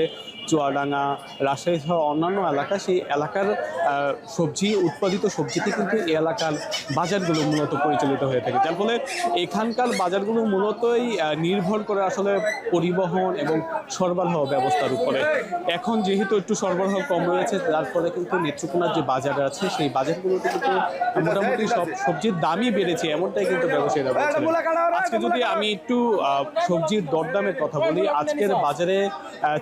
চুয়াডাঙ্গা, রাজশাহী সহ অন্যান্য এলাকা, সেই এলাকার সবজি উৎপাদিত সবজিতে কিন্তু এই এলাকার বাজারগুলো মূলত পরিচালিত হয়ে থাকে, যার ফলে এখানকার বাজারগুলো মূলতই নির্ভর করে আসলে পরিবহন এবং সরবরাহ ব্যবস্থার উপরে। এখন যেহেতু একটু সরবরাহ কম রয়েছে, যার ফলে কিন্তু নেত্রকোনার যে বাজার আছে সেই বাজারগুলোতে কিন্তু মোটামুটি সব সবজির দামই বেড়েছে, এমনটাই কিন্তু ব্যবসায়ীরা বলছেন। আজকে যদি আমি একটু সবজির দরদামের কথা বলি, আজকের বাজারে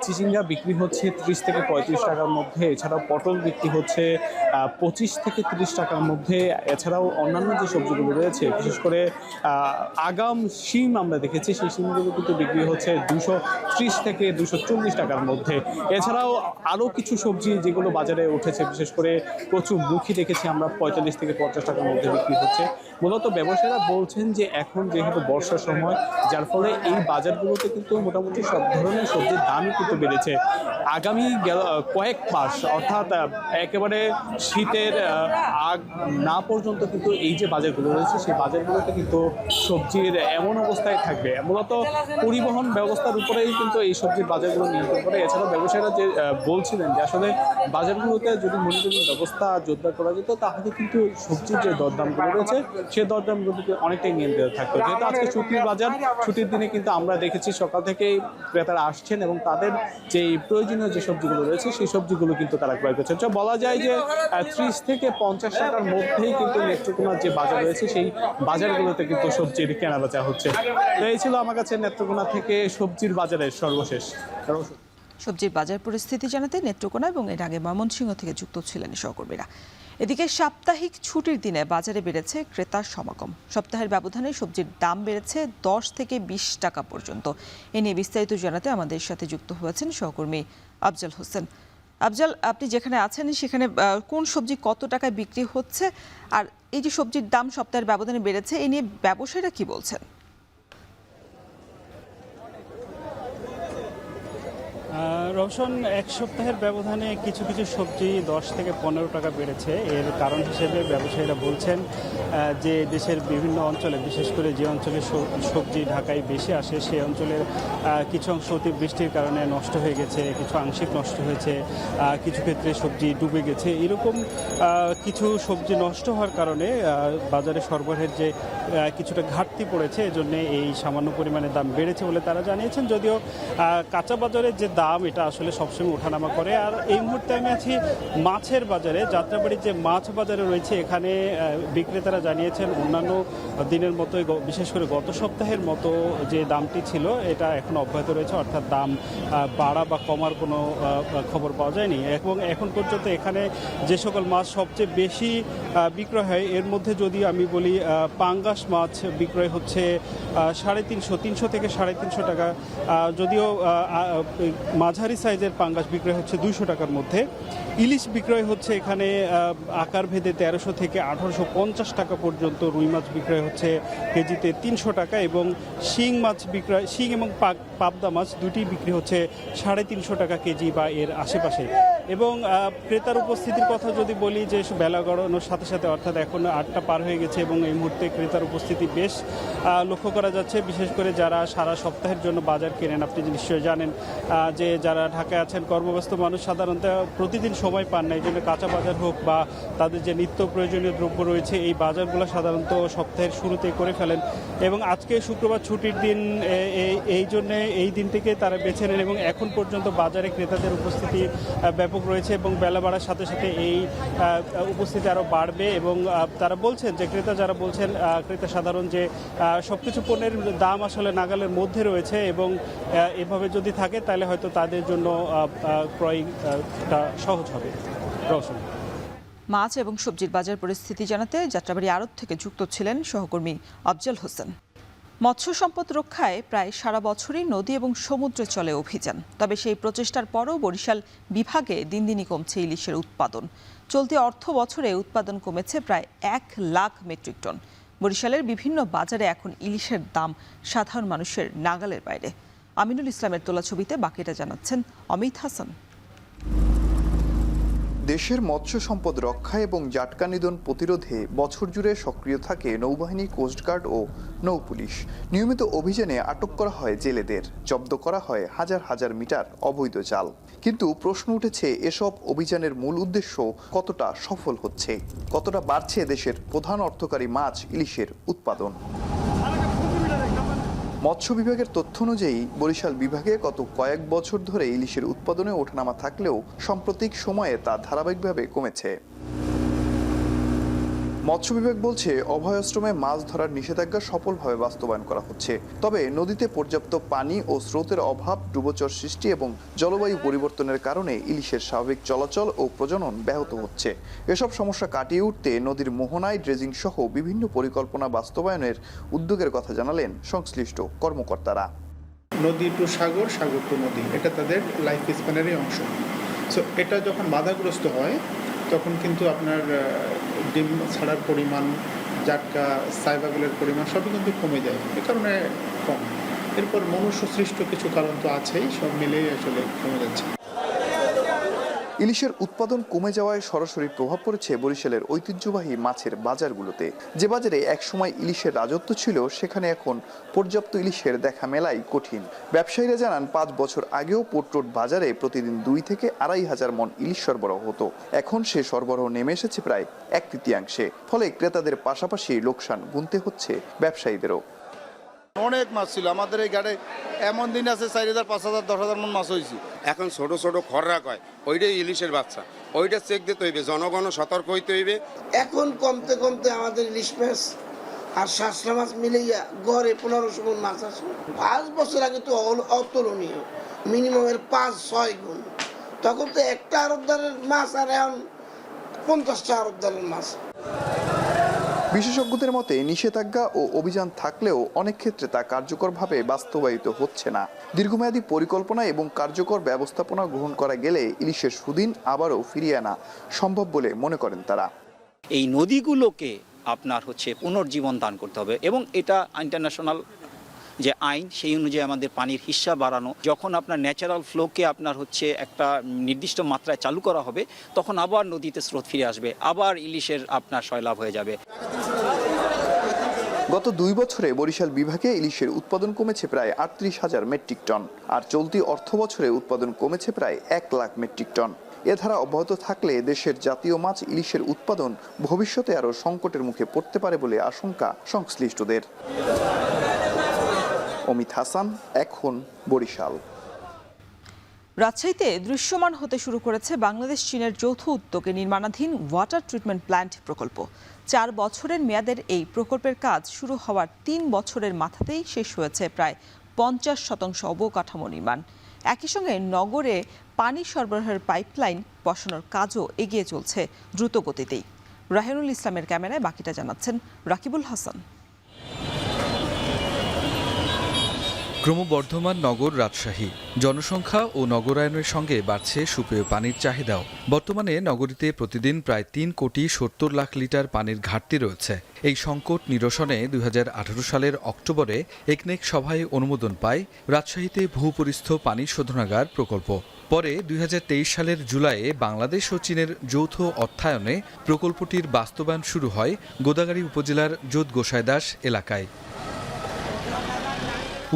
চিচিঙ্গা বিক্রি হচ্ছে 30 থেকে 35 টাকার মধ্যে, এছাড়াও পটল বিক্রি হচ্ছে 25 থেকে 30 টাকার মধ্যে। এছাড়াও অন্যান্য যে সবজিগুলো রয়েছে, বিশেষ করে আগাম শিম আমরা দেখেছি, সেই শিমগুলো কিন্তু বিক্রি হচ্ছে 230 থেকে 240 টাকার মধ্যে। এছাড়াও আরও কিছু সবজি যেগুলো বাজারে উঠেছে, বিশেষ করে কচু মুখী দেখেছি আমরা 45 থেকে 50 টাকার মধ্যে বিক্রি হচ্ছে। মূলত ব্যবসায়ীরা বলছেন যে এখন যেহেতু বর্ষার সময়, যার ফলে এই বাজারগুলোতে কিন্তু মোটামুটি সব ধরনের সবজির দামই কিন্তু বেড়েছে। আগামী কয়েক মাস অর্থাৎ একেবারে শীতের আগ না পর্যন্ত কিন্তু এই যে বাজারগুলো রয়েছে সেই বাজারগুলোতে কিন্তু সবজির এমন অবস্থায় থাকবে। মূলত পরিবহন ব্যবস্থার উপরেই কিন্তু এই সবজির বাজারগুলো নিয়ন্ত্রণ করে। এছাড়াও ব্যবসায়ীরা যে বলছিলেন যে আসলে বাজারগুলোতে যদি মনিটরিং ব্যবস্থা জোরদার করা যেত, তাহলে কিন্তু সবজির যে দরদামগুলো রয়েছে সেই দরদামগুলোকে অনেকটাই নিয়ন্ত্রণে থাকতো। যেহেতু আজকে ছুটির বাজার, ছুটির দিনে কিন্তু আমরা দেখেছি সকাল থেকেই ক্রেতারা আসছেন এবং তাদের যে প্রয়োজনীয় যে সবজিগুলো রয়েছে সেই সবজিগুলো কিন্তু তারা ক্রয় করছেন। তো বলা যায় যে 30 থেকে 50 টাকার মধ্যেই কিন্তু নেত্রকোনার যে বাজার রয়েছে সেই বাজারগুলোতে কিন্তু সবজির কেনা বেচা হচ্ছে। তো এই ছিল আমার কাছে নেত্রকোনা থেকে সবজির বাজারের সর্বশেষ। সবজির বাজার পরিস্থিতি জানাতে নেত্রকোনা এবং এর আগে ময়মনসিংহ থেকে যুক্ত ছিলেন সহকর্মীরা। এদিকে সাপ্তাহিক ছুটির দিনে বাজারে বেড়েছে ক্রেতার সমাগম। সপ্তাহের ব্যবধানে সবজির দাম বেড়েছে 10 থেকে 20 টাকা পর্যন্ত। এ নিয়ে বিস্তারিত জানাতে আমাদের সাথে যুক্ত হয়েছেন সহকর্মী আফজাল হোসেন। আফজাল, আপনি যেখানে আছেন সেখানে কোন সবজি কত টাকায় বিক্রি হচ্ছে, আর এই যে সবজির দাম সপ্তাহের ব্যবধানে বেড়েছে এ নিয়ে ব্যবসায়ীরা কি বলছেন? রওশন, এক সপ্তাহের ব্যবধানে কিছু কিছু সবজি 10 থেকে 15 টাকা বেড়েছে। এর কারণ হিসেবে ব্যবসায়ীরা বলছেন যে দেশের বিভিন্ন অঞ্চলে, বিশেষ করে যে অঞ্চলে সবজি ঢাকায় বেশি আসে সেই অঞ্চলের কিছু অংশ অতিবৃষ্টির কারণে নষ্ট হয়ে গেছে, কিছু আংশিক নষ্ট হয়েছে, কিছু ক্ষেত্রে সবজি ডুবে গেছে। এরকম কিছু সবজি নষ্ট হওয়ার কারণে বাজারে সরবরাহের যে কিছুটা ঘাটতি পড়েছে, এজন্য এই সামান্য পরিমাণে দাম বেড়েছে বলে তারা জানিয়েছেন। যদিও কাঁচা বাজারের যে দাম এটা আসলে সবসময় ওঠানামা করে। আর এই মুহূর্তে আমি আছি মাছের বাজারে, যাত্রাবাড়ির যে মাছ বাজারে রয়েছে। এখানে বিক্রেতারা জানিয়েছেন অন্যান্য দিনের মতোই, বিশেষ করে গত সপ্তাহের মতো যে দামটি ছিল এটা এখন অব্যাহত রয়েছে, অর্থাৎ দাম বাড়া বা কমার কোনো খবর পাওয়া যায়নি। এবং এখন পর্যন্ত এখানে যে সকল মাছ সবচেয়ে বেশি বিক্রয় হয় এর মধ্যে যদি আমি বলি, পাঙ্গাস মাছ বিক্রয় হচ্ছে 350 থেকে 350 টাকা। যদিও মাঝারি সাইজের পাঙ্গাস বিক্রয় হচ্ছে 200 টাকার মধ্যে। ইলিশ বিক্রয় হচ্ছে এখানে আকার ভেদে 1300 থেকে 1850 টাকা পর্যন্ত। রুই মাছ বিক্রয় হচ্ছে কেজিতে 300 টাকা এবং শিং মাছ বিক্রয়, শিং এবং পাবদা মাছ দুটি বিক্রি হচ্ছে 350 টাকা কেজি বা এর আশেপাশে। এবং ক্রেতার উপস্থিতির কথা যদি বলি, যে বেলা গড়ানোর সাথে সাথে, অর্থাৎ এখন 8টা পার হয়ে গেছে এবং এই মুহূর্তে ক্রেতার উপস্থিতি বেশ লক্ষ্য করা যাচ্ছে। বিশেষ করে যারা সারা সপ্তাহের জন্য বাজার কেনেন, আপনি নিশ্চয়ই জানেন যে যারা ঢাকায় আছেন কর্মব্যস্ত মানুষ সাধারণত প্রতিদিন সময় পান না, এই জন্য কাঁচা বাজার হোক বা তাদের যে নিত্য প্রয়োজনীয় দ্রব্য রয়েছে এই বাজারগুলো সাধারণত সপ্তাহের শুরুতেই করে ফেলেন। এবং আজকে শুক্রবার ছুটির দিন, এই জন্যে এই দিনটিকে তারা বেছে নেন এবং এখন পর্যন্ত বাজারে ক্রেতাদের উপস্থিতি ব্যাপক রয়েছে এবং বেলা বাড়ার সাথে সাথে এই উপস্থিতি আরও বাড়বে। এবং তারা বলছেন যে ক্রেতা বলছেন ক্রেতা সাধারণ যে সবকিছু পণ্যের দাম আসলে নাগালের মধ্যে রয়েছে এবং এভাবে যদি থাকে তাহলে হয়তো তাদের জন্য ক্রয়টা সহজ হবে। রওশন। মাছ এবং সবজির বাজার পরিস্থিতি জানাতে যাত্রাবাড়ি আড়ত থেকে যুক্ত ছিলেন সহকর্মী আফজাল হোসেন। মৎস্য সম্পদ রক্ষায় প্রায় সারা বছরই নদী এবং সমুদ্রে চলে অভিযান। তবে সেই প্রচেষ্টার পরও বরিশাল বিভাগে দিন দিনই কমছে ইলিশের উৎপাদন। চলতি অর্থ বছরে উৎপাদন কমেছে প্রায় 1 লাখ মেট্রিক টন। বরিশালের বিভিন্ন বাজারে এখন ইলিশের দাম সাধারণ মানুষের নাগালের বাইরে। আমিনুল ইসলামের তোলা ছবিতে বাকিটা জানাচ্ছেন অমিত হাসান। দেশের মৎস্য সম্পদ রক্ষা এবং জাটকা নিধন প্রতিরোধে বছর জুড়ে সক্রিয় থাকে নৌবাহিনী, কোস্টগার্ড ও নৌপুলিশ। নিয়মিত অভিযানে আটক করা হয় জেলেদের, জব্দ করা হয় হাজার হাজার মিটার অবৈধ জাল। কিন্তু প্রশ্ন উঠেছে, এসব অভিযানের মূল উদ্দেশ্য কতটা সফল হচ্ছে, কতটা বাড়ছে দেশের প্রধান অর্থকারী মাছ ইলিশের উৎপাদন। মৎস্য বিভাগের তথ্য অনুযায়ী বরিশাল বিভাগে গত কয়েক বছর ধরে ইলিশের উৎপাদনে ওঠানামা থাকলেও সাম্প্রতিক সময়ে তা ধারাবাহিকভাবে কমেছে। মৎস্য বিভাগ বলছে, অভয়াশ্রমে মাছ ধরার নিষেধাজ্ঞা সফলভাবে বাস্তবায়ন করা হচ্ছে। তবে নদীতে পর্যাপ্ত পানি ও স্রোতের অভাব, ডুবোচর সৃষ্টি এবং জলবায়ু পরিবর্তনের কারণে ইলিশের স্বাভাবিক চলাচল ও প্রজনন ব্যাহত হচ্ছে। এসব সমস্যা কাটিয়ে উঠতে নদীর মোহনায় ড্রেজিং সহ বিভিন্ন পরিকল্পনা বাস্তবায়নের উদ্যোগের কথা জানালেন সংশ্লিষ্ট কর্মকর্তারা। নদী টু সাগর, সাগর টু নদী, এটা তাদের লাইফ স্প্যানেরই অংশ। সো এটা যখন বাধাগ্রস্ত হয় তখন কিন্তু আপনার ডিম ছাড়ার পরিমাণ, জাটকা, সাইবাগুলের পরিমাণ সবই কিন্তু কমে যায়। এ কারণে কম। এরপর মনুষ্য সৃষ্ট কিছু কারণ তো আছেই, সব মিলেই আসলে কমে যাচ্ছে। ইলিশের উৎপাদন কমে যাওয়ায় সরাসরি প্রভাব পড়েছে বরিশালের ঐতিহ্যবাহী মাছের বাজারগুলোতে। যে বাজারে একসময় ইলিশের রাজত্ব ছিল, সেখানে এখন পর্যাপ্ত ইলিশের দেখা মেলাই কঠিন। ব্যবসায়ীরা জানান, 5 বছর আগেও পোর্ট রোড বাজারে প্রতিদিন 2 থেকে 2,500 মন ইলিশ সরবরাহ হতো। এখন সে সরবরাহ নেমে এসেছে প্রায় 1/3। ফলে ক্রেতাদের পাশাপাশি লোকসান গুনতে হচ্ছে ব্যবসায়ীদেরও। অনেক মাছ ছিল আমাদের এই ঘাটে, এমন দিন আছে 4,000, 5,000, 10,000 মন মাছ হয়েছে। এখন ছোট ছোট খররা কয়, ওইটাই ইলিশের বাচ্চা, ওইটা চেক দিতে হইবে, জনগণও সতর্ক হইতে হইবে। এখন কমতে কমতে আমাদের ইলিশ মাছ আর শাসনা মাছ মিলাইয়া গড়ে 1500 মন মাছ আছে। 5 বছর আগে তো অতুলনীয়, মিনিমামের 5-6 গুণ। তখন তো একটা আড়তদারের মাছ আর এখন 50টা আড়তদারের মাছ। বিশেষজ্ঞদের মতে, নিষেধাজ্ঞা ও অভিযান থাকলেও অনেক ক্ষেত্রে তা কার্যকরভাবে বাস্তবায়িত হচ্ছে না। দীর্ঘমেয়াদী পরিকল্পনা এবং কার্যকর ব্যবস্থাপনা গ্রহণ করা গেলে ইলিশের সুদিন আবারও ফিরিয়ে আনা সম্ভব বলে মনে করেন তারা। এই নদীগুলোকে আপনার পুনর্জীবন দান করতে হবে এবং এটা ইন্টারন্যাশনাল যে আইন, সেই অনুযায়ী আমাদের পানির হিস্সা বাড়ানো। যখন আপনার ন্যাচারাল ফ্লোকে আপনার একটা নির্দিষ্ট মাত্রায় চালু করা হবে, তখন আবার নদীতে স্রোত ফিরে আসবে, আবার ইলিশের আপনার সয়লাভ হয়ে যাবে। গত 2 বছরে বরিশাল বিভাগে ইলিশের উৎপাদন কমেছে প্রায় 38,000 মেট্রিক টন, আর চলতি অর্থ বছরে উৎপাদন কমেছে প্রায় 1 লাখ মেট্রিক টন। এ ধারা অব্যাহত থাকলে দেশের জাতীয় মাছ ইলিশের উৎপাদন ভবিষ্যতে আরও সংকটের মুখে পড়তে পারে বলে আশঙ্কা সংশ্লিষ্টদের। অমিত হাসান, এখন বরিশাল। রাজশাহীতে দৃশ্যমান হতে শুরু করেছে বাংলাদেশ চীনের যৌথ উদ্যোগে নির্মাণাধীন ওয়াটার ট্রিটমেন্ট প্ল্যান্ট প্রকল্প। 4 বছরের মেয়াদের এই প্রকল্পের কাজ শুরু হওয়ার 3 বছরের মাথাতেই শেষ হয়েছে প্রায় 50% অবকাঠামো নির্মাণ। একই সঙ্গে নগরে পানি সরবরাহের পাইপলাইন বসানোর কাজও এগিয়ে চলছে দ্রুত গতিতেই। রাহিনুল ইসলামের ক্যামেরায় বাকিটা জানাচ্ছেন রাকিবুল হাসান। ক্রমবর্ধমান নগর রাজশাহী, জনসংখ্যা ও নগরায়নের সঙ্গে বাড়ছে সুপেয় পানির চাহিদাও। বর্তমানে নগরীতে প্রতিদিন প্রায় 3,70 লাখ লিটার পানির ঘাটতি রয়েছে। এই সংকট নিরসনে 2018 সালের অক্টোবরে একনেক সভায় অনুমোদন পায় রাজশাহীতে ভূপরিস্থ পানি শোধনাগার প্রকল্প। পরে 2023 সালের জুলাইয়ে বাংলাদেশ ও চীনের যৌথ অর্থায়নে প্রকল্পটির বাস্তবায়ন শুরু হয় গোদাগাড়ী উপজেলার যোধ গোসাইদাস এলাকায়।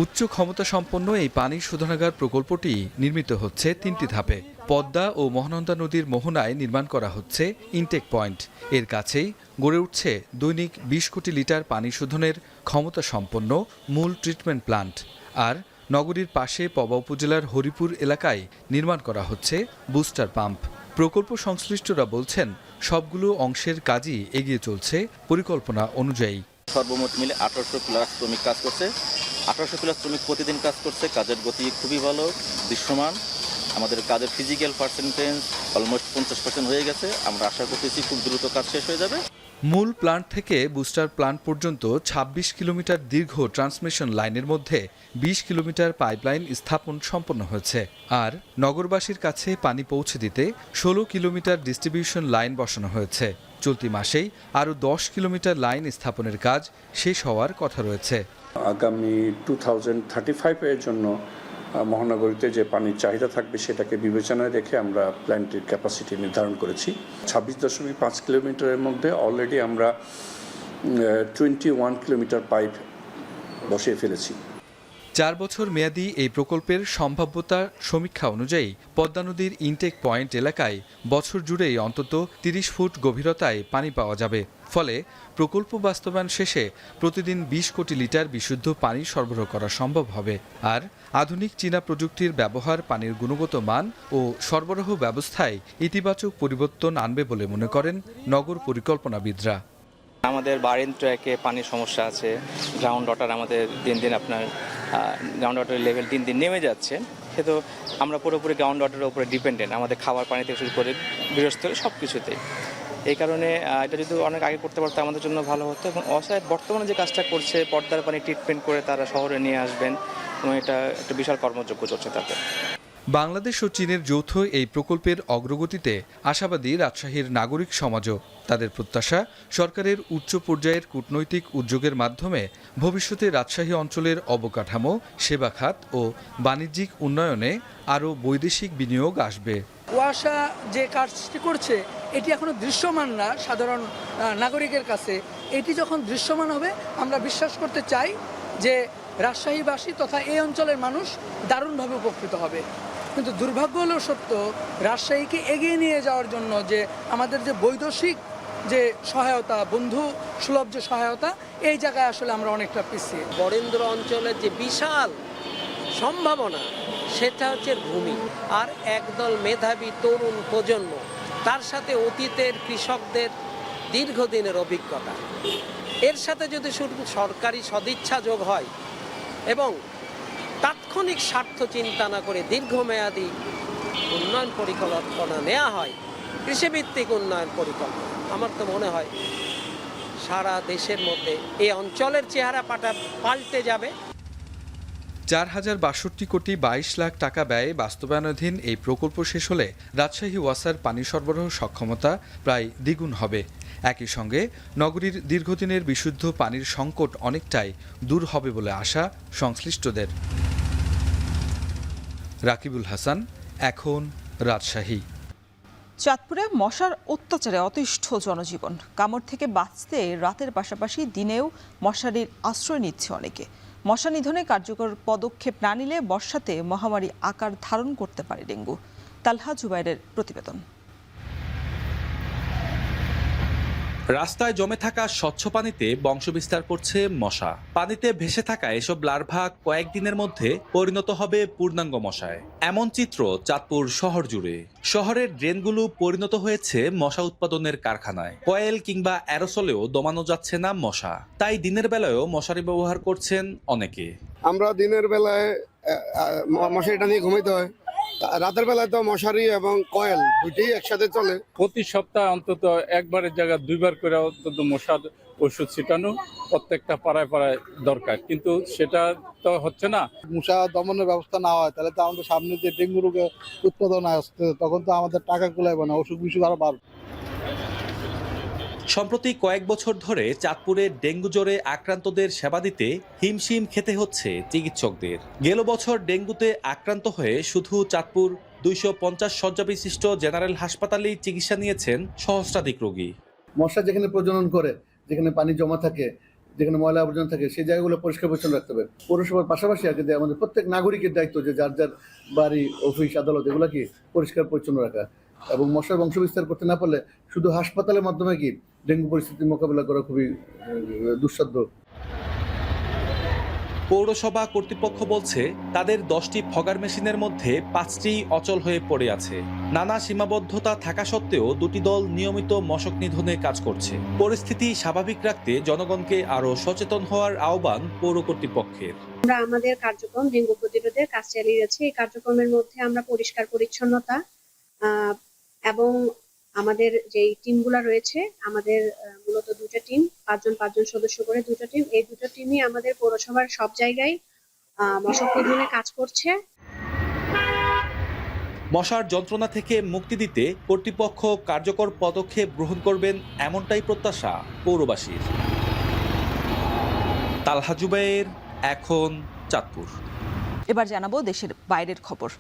উচ্চ ক্ষমতা সম্পন্ন এই পানি শোধনাগার প্রকল্পটি নির্মিত হচ্ছে 3টি ধাপে। পদ্মা ও মহানন্দা নদীর মোহনায় নির্মাণ করা হচ্ছে ইনটেক পয়েন্ট। এর কাছেই গড়ে উঠছে দৈনিক 20 কোটি লিটার পানি শোধনের ক্ষমতা সম্পন্ন মূল ট্রিটমেন্ট প্ল্যান্ট। আর নগরীর পাশে পবা উপজেলার হরিপুর এলাকায় নির্মাণ করা হচ্ছে বুস্টার পাম্প। প্রকল্প সংশ্লিষ্টরা বলছেন, সবগুলো অংশের কাজই এগিয়ে চলছে পরিকল্পনা অনুযায়ী। সর্বমোট মিলে 1800 প্লাস শ্রমিক কাজ করছে। 1800 প্লাস শ্রমিক প্রতিদিন কাজ করছে। কাজের গতি খুবই ভালো, দৃশ্যমান। আমাদের কাজের ফিজিক্যাল পার্সেন্টেজ অলমোস্ট 50% হয়ে গেছে। আমরা আশা করতেছি খুব দ্রুত কাজ শেষ হয়ে যাবে। মূল প্লান্ট থেকে বুস্টার প্লান্ট পর্যন্ত ২৬ কিলোমিটার দীর্ঘ ট্রান্সমিশন লাইনের মধ্যে ২০ কিলোমিটার পাইপলাইন স্থাপন সম্পন্ন হয়েছে। আর নগরবাসীর কাছে পানি পৌঁছে দিতে ১৬ কিলোমিটার ডিস্ট্রিবিউশন লাইন বসানো হয়েছে। চলতি মাসেই আরও ১০ কিলোমিটার লাইন স্থাপনের কাজ শেষ হওয়ার কথা রয়েছে। আগামী 2035 এর জন্য মহানগরীতে যে পানির চাহিদা থাকবে সেটাকে বিবেচনায় রেখে আমরা প্ল্যান্টের ক্যাপাসিটি নির্ধারণ করেছি। ২৬.৫ কিলোমিটারের মধ্যে অলরেডি আমরা 21 কিলোমিটার পাইপ বসিয়ে ফেলেছি। ৪ বছর মেয়াদী এই প্রকল্পের সম্ভাব্যতা সমীক্ষা অনুযায়ী পদ্মা নদীর ইনটেক পয়েন্ট এলাকায় বছর জুড়েই অন্তত ৩০ ফুট গভীরতায় পানি পাওয়া যাবে। ফলে প্রকল্প বাস্তবায়ন শেষে প্রতিদিন ২০ কোটি লিটার বিশুদ্ধ পানি সরবরাহ করা সম্ভব হবে। আর আধুনিক চীনা প্রযুক্তির ব্যবহার পানির গুণগত মান ও সরবরাহ ব্যবস্থায় ইতিবাচক পরিবর্তন আনবে বলে মনে করেন নগর পরিকল্পনাবিদরা। আমাদের বারেন ট্র্যাকে পানির সমস্যা আছে, গ্রাউন্ড ওয়াটার আমাদের দিন দিন গ্রাউন্ড ওয়াটারের লেভেল দিন দিন নেমে যাচ্ছে। সেহেতু আমরা পুরোপুরি গ্রাউন্ড ওয়াটারের উপরে ডিপেন্ডেন্ট, আমাদের খাবার পানি থেকে শুরু করে গৃহস্থলী সব কিছুতেই। এই কারণে এটা যদি অনেক আগে করতে পারতো আমাদের জন্য ভালো হতো। এবং অসহায় বর্তমানে যে কাজটা করছে পর্দার পানি ট্রিটমেন্ট করে তারা শহরে নিয়ে আসবেন এবং এটা একটা বিশাল কর্মযোগ্য চলছে তাতে। বাংলাদেশ ও চীনের যৌথ এই প্রকল্পের অগ্রগতিতে আশাবাদী রাজশাহীর নাগরিক সমাজও। তাদের প্রত্যাশা, সরকারের উচ্চ পর্যায়ের কূটনৈতিক উদ্যোগের মাধ্যমে ভবিষ্যতে রাজশাহী অঞ্চলের অবকাঠামো, সেবা খাত ও বাণিজ্যিক উন্নয়নে আরও বৈদেশিক বিনিয়োগ আসবে। ওয়াসা যে কাজটি করছে এটি এখনো দৃশ্যমান না সাধারণ নাগরিকের কাছে। এটি যখন দৃশ্যমান হবে আমরা বিশ্বাস করতে চাই যে রাজশাহীবাসী তথা এই অঞ্চলের মানুষ দারুণভাবে উপকৃত হবে। কিন্তু দুর্ভাগ্য হলেও সত্য, রাজশাহীকে এগিয়ে নিয়ে যাওয়ার জন্য যে আমাদের যে বৈদেশিক যে সহায়তা, বন্ধু সুলভ যে সহায়তা, এই জায়গায় আসলে আমরা অনেকটা পিছিয়ে। বরেন্দ্র অঞ্চলের যে বিশাল সম্ভাবনা সেটা হচ্ছে ভূমি, আর একদল মেধাবী তরুণ প্রজন্ম, তার সাথে অতীতের কৃষকদের দীর্ঘদিনের অভিজ্ঞতা, এর সাথে যদি শুধু সরকারি সদিচ্ছা যোগ হয় এবং তাৎক্ষণিক স্বার্থ চিন্তা না করে দীর্ঘমেয়াদী উন্নয়ন পরিকল্পনা নেওয়া হয়, কৃষিভিত্তিক উন্নয়ন পরিকল্পনা, আমার তো মনে হয় সারা দেশের মধ্যে এই অঞ্চলের চেহারা পাল্টে যাবে। ৪,০৬২ কোটি ২২ লাখ টাকা ব্যয়ে বাস্তবায়নাধীন এই প্রকল্প শেষ হলে রাজশাহী ওয়াসার পানি সরবরাহ সক্ষমতা প্রায় দ্বিগুণ হবে। একই সঙ্গে নগরীর দীর্ঘদিনের বিশুদ্ধ পানির সংকট অনেকটাই দূর হবে বলে আশা সংশ্লিষ্টদের। রাকিবুল হাসান, এখন রাজশাহী। চাঁদপুরে মশার অত্যাচারে অতিষ্ঠ জনজীবন। কামড় থেকে বাঁচতে রাতের পাশাপাশি দিনেও মশারির আশ্রয় নিচ্ছে অনেকে। মশা নিধনে কার্যকর পদক্ষেপ না নিলে বর্ষাতে মহামারী আকার ধারণ করতে পারে ডেঙ্গু। তালহা জুবাইরের প্রতিবেদন। রাস্তায় জমে থাকা স্বচ্ছ পানিতে বংশবিস্তার করছে মশা। পানিতে ভেসে থাকা এসব লার্ভা কয়েকদিনের মধ্যে পরিণত হবে পূর্ণাঙ্গ মশায়। এমন চিত্র চাঁদপুর শহর জুড়ে। শহরের ড্রেনগুলো পরিণত হয়েছে মশা উৎপাদনের কারখানায়। কয়েল কিংবা অ্যারোসলেও দমানো যাচ্ছে না মশা। তাই দিনের বেলায়ও মশারি ব্যবহার করছেন অনেকে। আমরা দিনের বেলায় মশারিটা নিয়ে ঘুমাইতে হয়, রাতের বেলায় তো মশারি এবং কয়েল দুইটাই একসাথে চলে। প্রতি সপ্তাহে অন্তত একবারের জায়গায় দুইবার করে অন্তত মশার ওষুধ ছিটানো প্রত্যেকটা পাড়ায় পাড়ায় দরকার, কিন্তু সেটা তো হচ্ছে না। মশা দমনের ব্যবস্থা না হয় তাহলে তো আমাদের সামনে যে ডেঙ্গু রোগের উৎপাদন আসছে তখন তো আমাদের টাকা কুলাইবে না, অসুখ বিসুখ আরো বাড়বে। সম্প্রতি কয়েক বছর ধরে চাঁদপুরে ডেঙ্গু জ্বরে আক্রান্তদের সেবা দিতে হিমশিম খেতে হচ্ছে চিকিৎসকদের। গেল বছর ডেঙ্গুতে আক্রান্ত হয়ে শুধু চাঁদপুর 250 শয্যা বিশিষ্ট জেনারেল হাসপাতালেই চিকিৎসা নিয়েছেন সহস্রাধিক রোগী। মশা যেখানে প্রজনন করে, যেখানে পানি জমা থাকে, যেখানে ময়লা আবর্জনা থাকে, সেই জায়গাগুলো পরিষ্কার পরিচ্ছন্ন রাখতে হবে। পৌরসভার পাশাপাশি আর কিন্তু আমাদের প্রত্যেক নাগরিকের দায়িত্ব যে যার যার বাড়ি, অফিস, আদালত এগুলো কি পরিষ্কার পরিচ্ছন্ন রাখা এবং মশার বংশবিস্তার করতে না পারলে শুধু হাসপাতালের মাধ্যমে কি ডেঙ্গু পরিস্থিতির মোকাবিলা করা খুবই দুঃসাধ্য। পৌরসভা কর্তৃপক্ষ বলছে তাদের 10টি ফগার মেশিনের মধ্যে 5টি অচল হয়ে পড়ে আছে। নানা সীমাবদ্ধতা থাকা সত্ত্বেও দুটি দল নিয়মিত মশক নিধনে কাজ করছে। পরিস্থিতি স্বাভাবিক রাখতে জনগণকে আরও সচেতন হওয়ার আহ্বান পৌর কর্তৃপক্ষের। আমরা আমাদের কার্যক্রম ডেঙ্গু প্রতিরোধের কাজ চালিয়ে যাচ্ছি। এই কার্যক্রমের মধ্যে আমরা পরিষ্কার পরিচ্ছন্নতা এবং আমাদের যেই টিমগুলো রয়েছে, আমাদের মূলত দুটো টিম, পাঁচজন সদস্য করে দুটো টিম, এই দুটো টিমই আমাদের পৌরসভার সব জায়গায় মশক নিধনে কাজ করছে। মশার যন্ত্রণা থেকে মুক্তি দিতে কর্তৃপক্ষ কার্যকর পদক্ষেপ গ্রহণ করবেন এমনটাই প্রত্যাশা পৌরবাসীর। তালহা জুবায়ের, এখন চাঁদপুর। এবার জানাবো দেশের বাইরের খবর।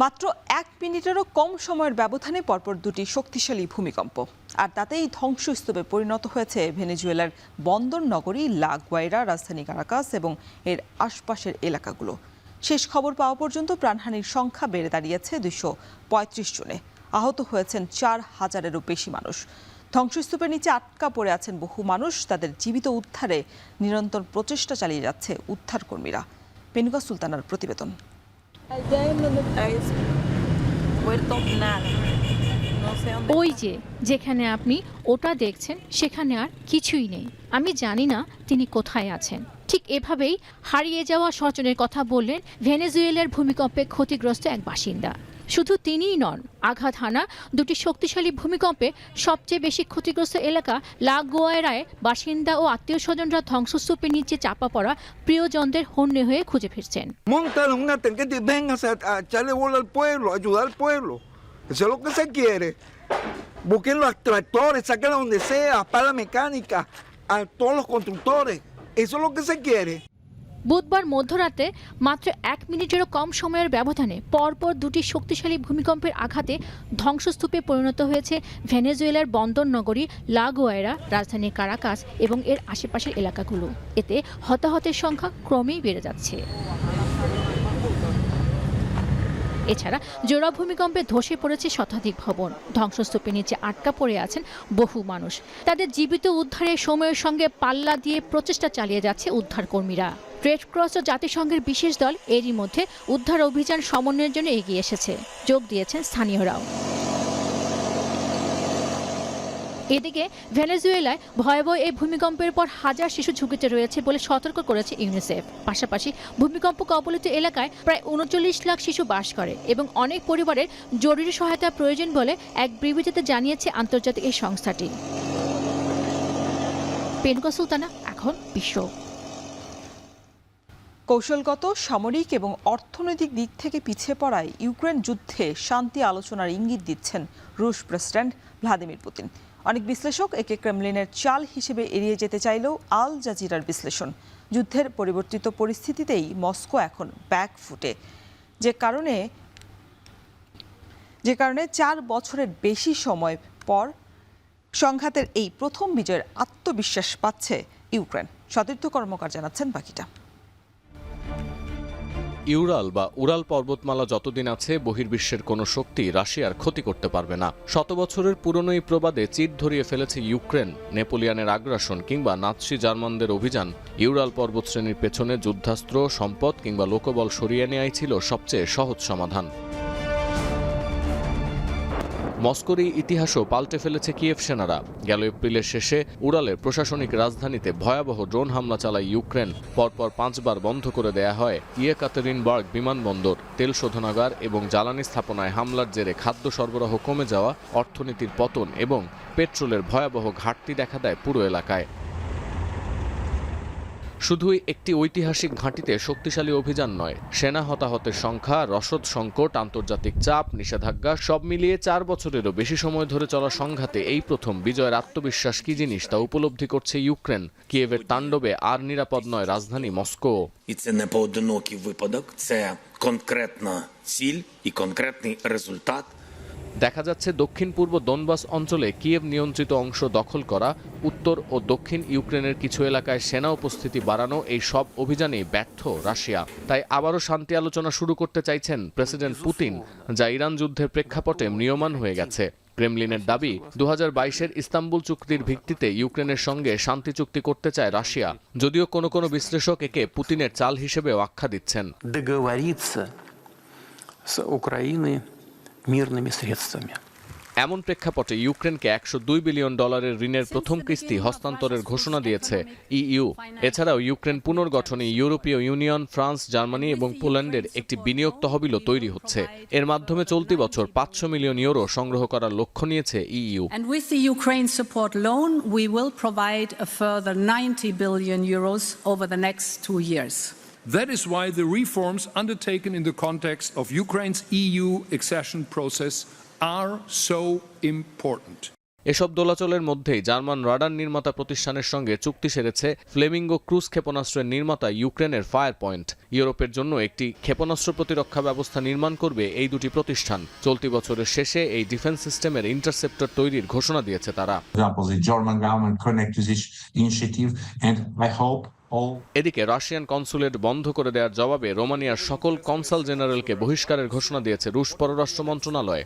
মাত্র 1 মিনিটেরও কম সময়ের ব্যবধানে পরপর দুটি শক্তিশালী ভূমিকম্প, আর তাতেই ধ্বংসস্তূপে পরিণত হয়েছে ভেনেজুয়েলার বন্দর নগরী লা গুয়াইরা, রাজধানী কারাকাস এবং এর আশপাশের এলাকাগুলো। শেষ খবর পাওয়া পর্যন্ত প্রাণহানির সংখ্যা বেড়ে দাঁড়িয়েছে 235 জনে। আহত হয়েছেন 4000-এরও বেশি মানুষ। ধ্বংসস্তূপের নিচে আটকা পড়ে আছেন বহু মানুষ। তাদের জীবিত উদ্ধারে নিরন্তর প্রচেষ্টা চালিয়ে যাচ্ছে উদ্ধারকর্মীরা। পেনুকা সুলতানার প্রতিবেদন। ওই যেখানে আপনি ওটা দেখছেন সেখানে আর কিছুই নেই। আমি জানি না তিনি কোথায় আছেন। ঠিক এভাবেই হারিয়ে যাওয়া স্বজনের কথা বললেন ভেনেজুয়েলার ভূমিকম্পে ক্ষতিগ্রস্ত এক বাসিন্দা। শুধু তিনিই নন, আঘাত হানা দুটি শক্তিশালী ভূমিকম্পে সবচেয়ে বেশি ক্ষতিগ্রস্ত এলাকা লা গুয়াইরায় বাসিন্দা ও আত্মীয় স্বজনরা ধ্বংসস্তূপের নিচে চাপা পড়া প্রিয়জনদের হন্যে হয়ে খুঁজে ফিরছেন। Busquen los tractores, sáquenlo donde sea, para la mecánica, a todos los constructores. Eso es lo que se quiere. বুধবার মধ্যরাতে মাত্র 1 মিনিটেরও কম সময়ের ব্যবধানে পরপর দুটি শক্তিশালী ভূমিকম্পের আঘাতে ধ্বংসস্তূপে পরিণত হয়েছে ভেনেজুয়েলার বন্দর নগরী লা গুয়াইরা, রাজধানী কারাকাস এবং এর আশেপাশের এলাকাগুলো। এতে হতাহতের সংখ্যা ক্রমেই বেড়ে যাচ্ছে। এছাড়া জোড়া ভূমিকম্পে ধসে পড়েছে শতাধিক ভবন। ধ্বংসস্তূপের নিচে আটকা পড়ে আছেন বহু মানুষ। তাদের জীবিত উদ্ধারে সময়ের সঙ্গে পাল্লা দিয়ে প্রচেষ্টা চালিয়ে যাচ্ছে উদ্ধারকর্মীরা। রেড ক্রস ও জাতিসংঘের বিশেষ দল এরই মধ্যে উদ্ধার অভিযান সমন্বয়ের জন্য এগিয়ে এসেছে। যোগ দিয়েছেন স্থানীয়রাও। এদিকে ভেনেজুয়েলায় ভয়াবহ এই ভূমিকম্পের পর হাজার শিশু ঝুঁকিতে রয়েছে বলে সতর্ক করেছে ইউনিসেফ। পাশাপাশি ভূমিকম্প কবলিত এলাকায় প্রায় 39 লাখ শিশু বাস করে এবং অনেক পরিবারের জরুরি সহায়তা প্রয়োজন বলে এক বিবৃতিতে জানিয়েছে আন্তর্জাতিক এই সংস্থাটি। পেনুকা সুলতানা, এখন বিশ্ব। কৌশলগত, সামরিক এবং অর্থনৈতিক দিক থেকে পিছিয়ে পড়ায় ইউক্রেন যুদ্ধে শান্তি আলোচনার ইঙ্গিত দিচ্ছেন রুশ প্রেসিডেন্ট ভ্লাদিমির পুতিন। অনেক বিশ্লেষক একে ক্রেমলিনের চাল হিসেবে এড়িয়ে যেতে চাইলেও আল জাজিরার বিশ্লেষণ, যুদ্ধের পরিবর্তিত পরিস্থিতিতেই মস্কো এখন ব্যাকফুটে, যে কারণে 4 বছরের বেশি সময় পর সংঘাতের এই প্রথম বিজয়ের আত্মবিশ্বাস পাচ্ছে ইউক্রেন। সতীর্থ কর্মকার জানাচ্ছেন বাকিটা। ইউরাল বা উরাল পর্বতমালা যতদিন আছে, বহির্বিশ্বের কোনো শক্তি রাশিয়ার ক্ষতি করতে পারবে না। 100 বছরের পুরনো এই প্রবাদে চির ধরিয়ে ফেলেছে ইউক্রেন। নেপোলিয়নের আগ্রাসন কিংবা নাৎসি জার্মানদের অভিযান, ইউরাল পর্বতশ্রেণীর পেছনে যুদ্ধাস্ত্র, সম্পদ কিংবা লোকবল সরিয়ে নেওয়াই ছিল সবচেয়ে সহজ সমাধান। মস্কোর এই ইতিহাসও পাল্টে ফেলেছে কিয়েভ সেনারা। গেল এপ্রিলের শেষে উরালের প্রশাসনিক রাজধানীতে ভয়াবহ ড্রোন হামলা চালায় ইউক্রেন। পরপর 5 বার বন্ধ করে দেয়া হয় ইয়েকাতেরিনবার্গ বিমানবন্দর, তেল শোধনাগার এবং জ্বালানি স্থাপনায় হামলার জেরে খাদ্য সরবরাহ কমে যাওয়া, অর্থনীতির পতন এবং পেট্রোলের ভয়াবহ ঘাটতি দেখা দেয় পুরো এলাকায়। শুধুই একটি ঐতিহাসিক ঘাঁটিতে শক্তিশালী অভিযান নয়, সেনা হতাহতের সংখ্যা, রসদ সংকট, আন্তর্জাতিক চাপ, নিষেধাজ্ঞা সব মিলিয়ে 4 বছরেরও বেশি সময় ধরে চলা সংঘাতে এই প্রথম বিজয়ের আত্মবিশ্বাস কি জিনিস তা উপলব্ধি করছে ইউক্রেন। কিয়েভের তাণ্ডবে আর নিরাপদ নয় রাজধানী মস্কো। І це не поодинокий випадок, це конкретна ціль і конкретний результат. দেখা যাচ্ছে দক্ষিণ পূর্ব দোনবাস অঞ্চলে কিয়েভ নিয়ন্ত্রিত অংশ দখল করা, উত্তর ও দক্ষিণ ইউক্রেনের কিছু এলাকায় সেনা উপস্থিতি বাড়ানো, এই সব অভিযানেই ব্যর্থ রাশিয়া। তাই আবারও শান্তি আলোচনা শুরু করতে চাইছেন প্রেসিডেন্ট পুতিন, যা ইরান যুদ্ধের প্রেক্ষাপটে ম্রিয়মাণ হয়ে গেছে। ক্রেমলিনের দাবি 2022-এর ইস্তাম্বুল চুক্তির ভিত্তিতে ইউক্রেনের সঙ্গে শান্তি চুক্তি করতে চায় রাশিয়া, যদিও কোনো কোনো বিশ্লেষক একে পুতিনের চাল হিসেবেও আখ্যা দিচ্ছেন। Договориться с Украиной мирными средствами. এমন প্রেক্ষাপটে ইউক্রেনকে $102 বিলিয়ন ঋণের প্রথম কিস্তি হস্তান্তরের ঘোষণা দিয়েছে ইইউ। এছাড়াও ইউক্রেন পুনর্গঠনে ইউরোপীয় ইউনিয়ন, ফ্রান্স, জার্মানি এবং পোল্যান্ডের একটি বিনিয়োগ তহবিলও তৈরি হচ্ছে। এর মাধ্যমে চলতি বছর €500 মিলিয়ন সংগ্রহ করার লক্ষ্য নিয়েছে EU. And with the Ukraine support loan, we will provide a further €90 billion over the next 2 years. That is why the reforms undertaken in the context of Ukraine's EU accession process are so important. এসব দোলাচলের মধ্যেই German radar নির্মাতা প্রতিষ্ঠানের সঙ্গে চুক্তি সেরেছে Flamengo cruise ক্ষেপণাস্ত্রের নির্মাতা ইউক্রেনের fire point. ইউরোপের জন্য একটি ক্ষেপণাস্ত্র প্রতিরক্ষা ব্যবস্থা নির্মাণ করবে এই দুটি প্রতিষ্ঠান। চলতি বছরের শেষে এই ডিফেন্স সিস্টেমের ইন্টারসেপ্টর তৈরির ঘোষণা দিয়েছে তারা। এদিকে রাশিয়ান কনসুলেট বন্ধ করে দেওয়ার জবাবে রোমানিয়ার সকল কনসাল জেনারেলকে বহিষ্কারের ঘোষণা দিয়েছে রুশ পররাষ্ট্র মন্ত্রণালয়।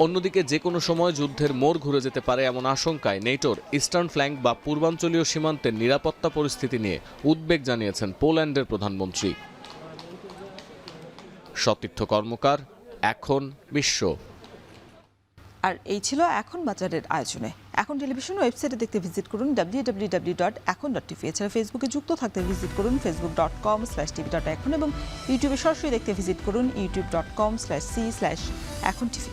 অন্যদিকে যে কোনো সময় যুদ্ধের মোড় ঘুরে যেতে পারে এমন আশঙ্কায় নেটোর ইস্টার্ন ফ্ল্যাঙ্ক বা পূর্বাঞ্চলীয় সীমান্তের নিরাপত্তা পরিস্থিতি নিয়ে উদ্বেগ জানিয়েছেন পোল্যান্ডের প্রধানমন্ত্রী। সতীর্থ কর্মকার, এখন বিশ্ব। আর এই ছিল এখন বাজারের আয়োজনে। এখন টেলিভিশন ওয়েবসাইটে দেখতে ভিজিট করুন www.ekon.tv। এছাড়া ফেসবুকে যুক্ত থাকতে ভিজিট করুন facebook.com/tv.ekon এবং ইউটিউবে সরাসরি দেখতে ভিজিট করুন youtube.com/c/ekontv।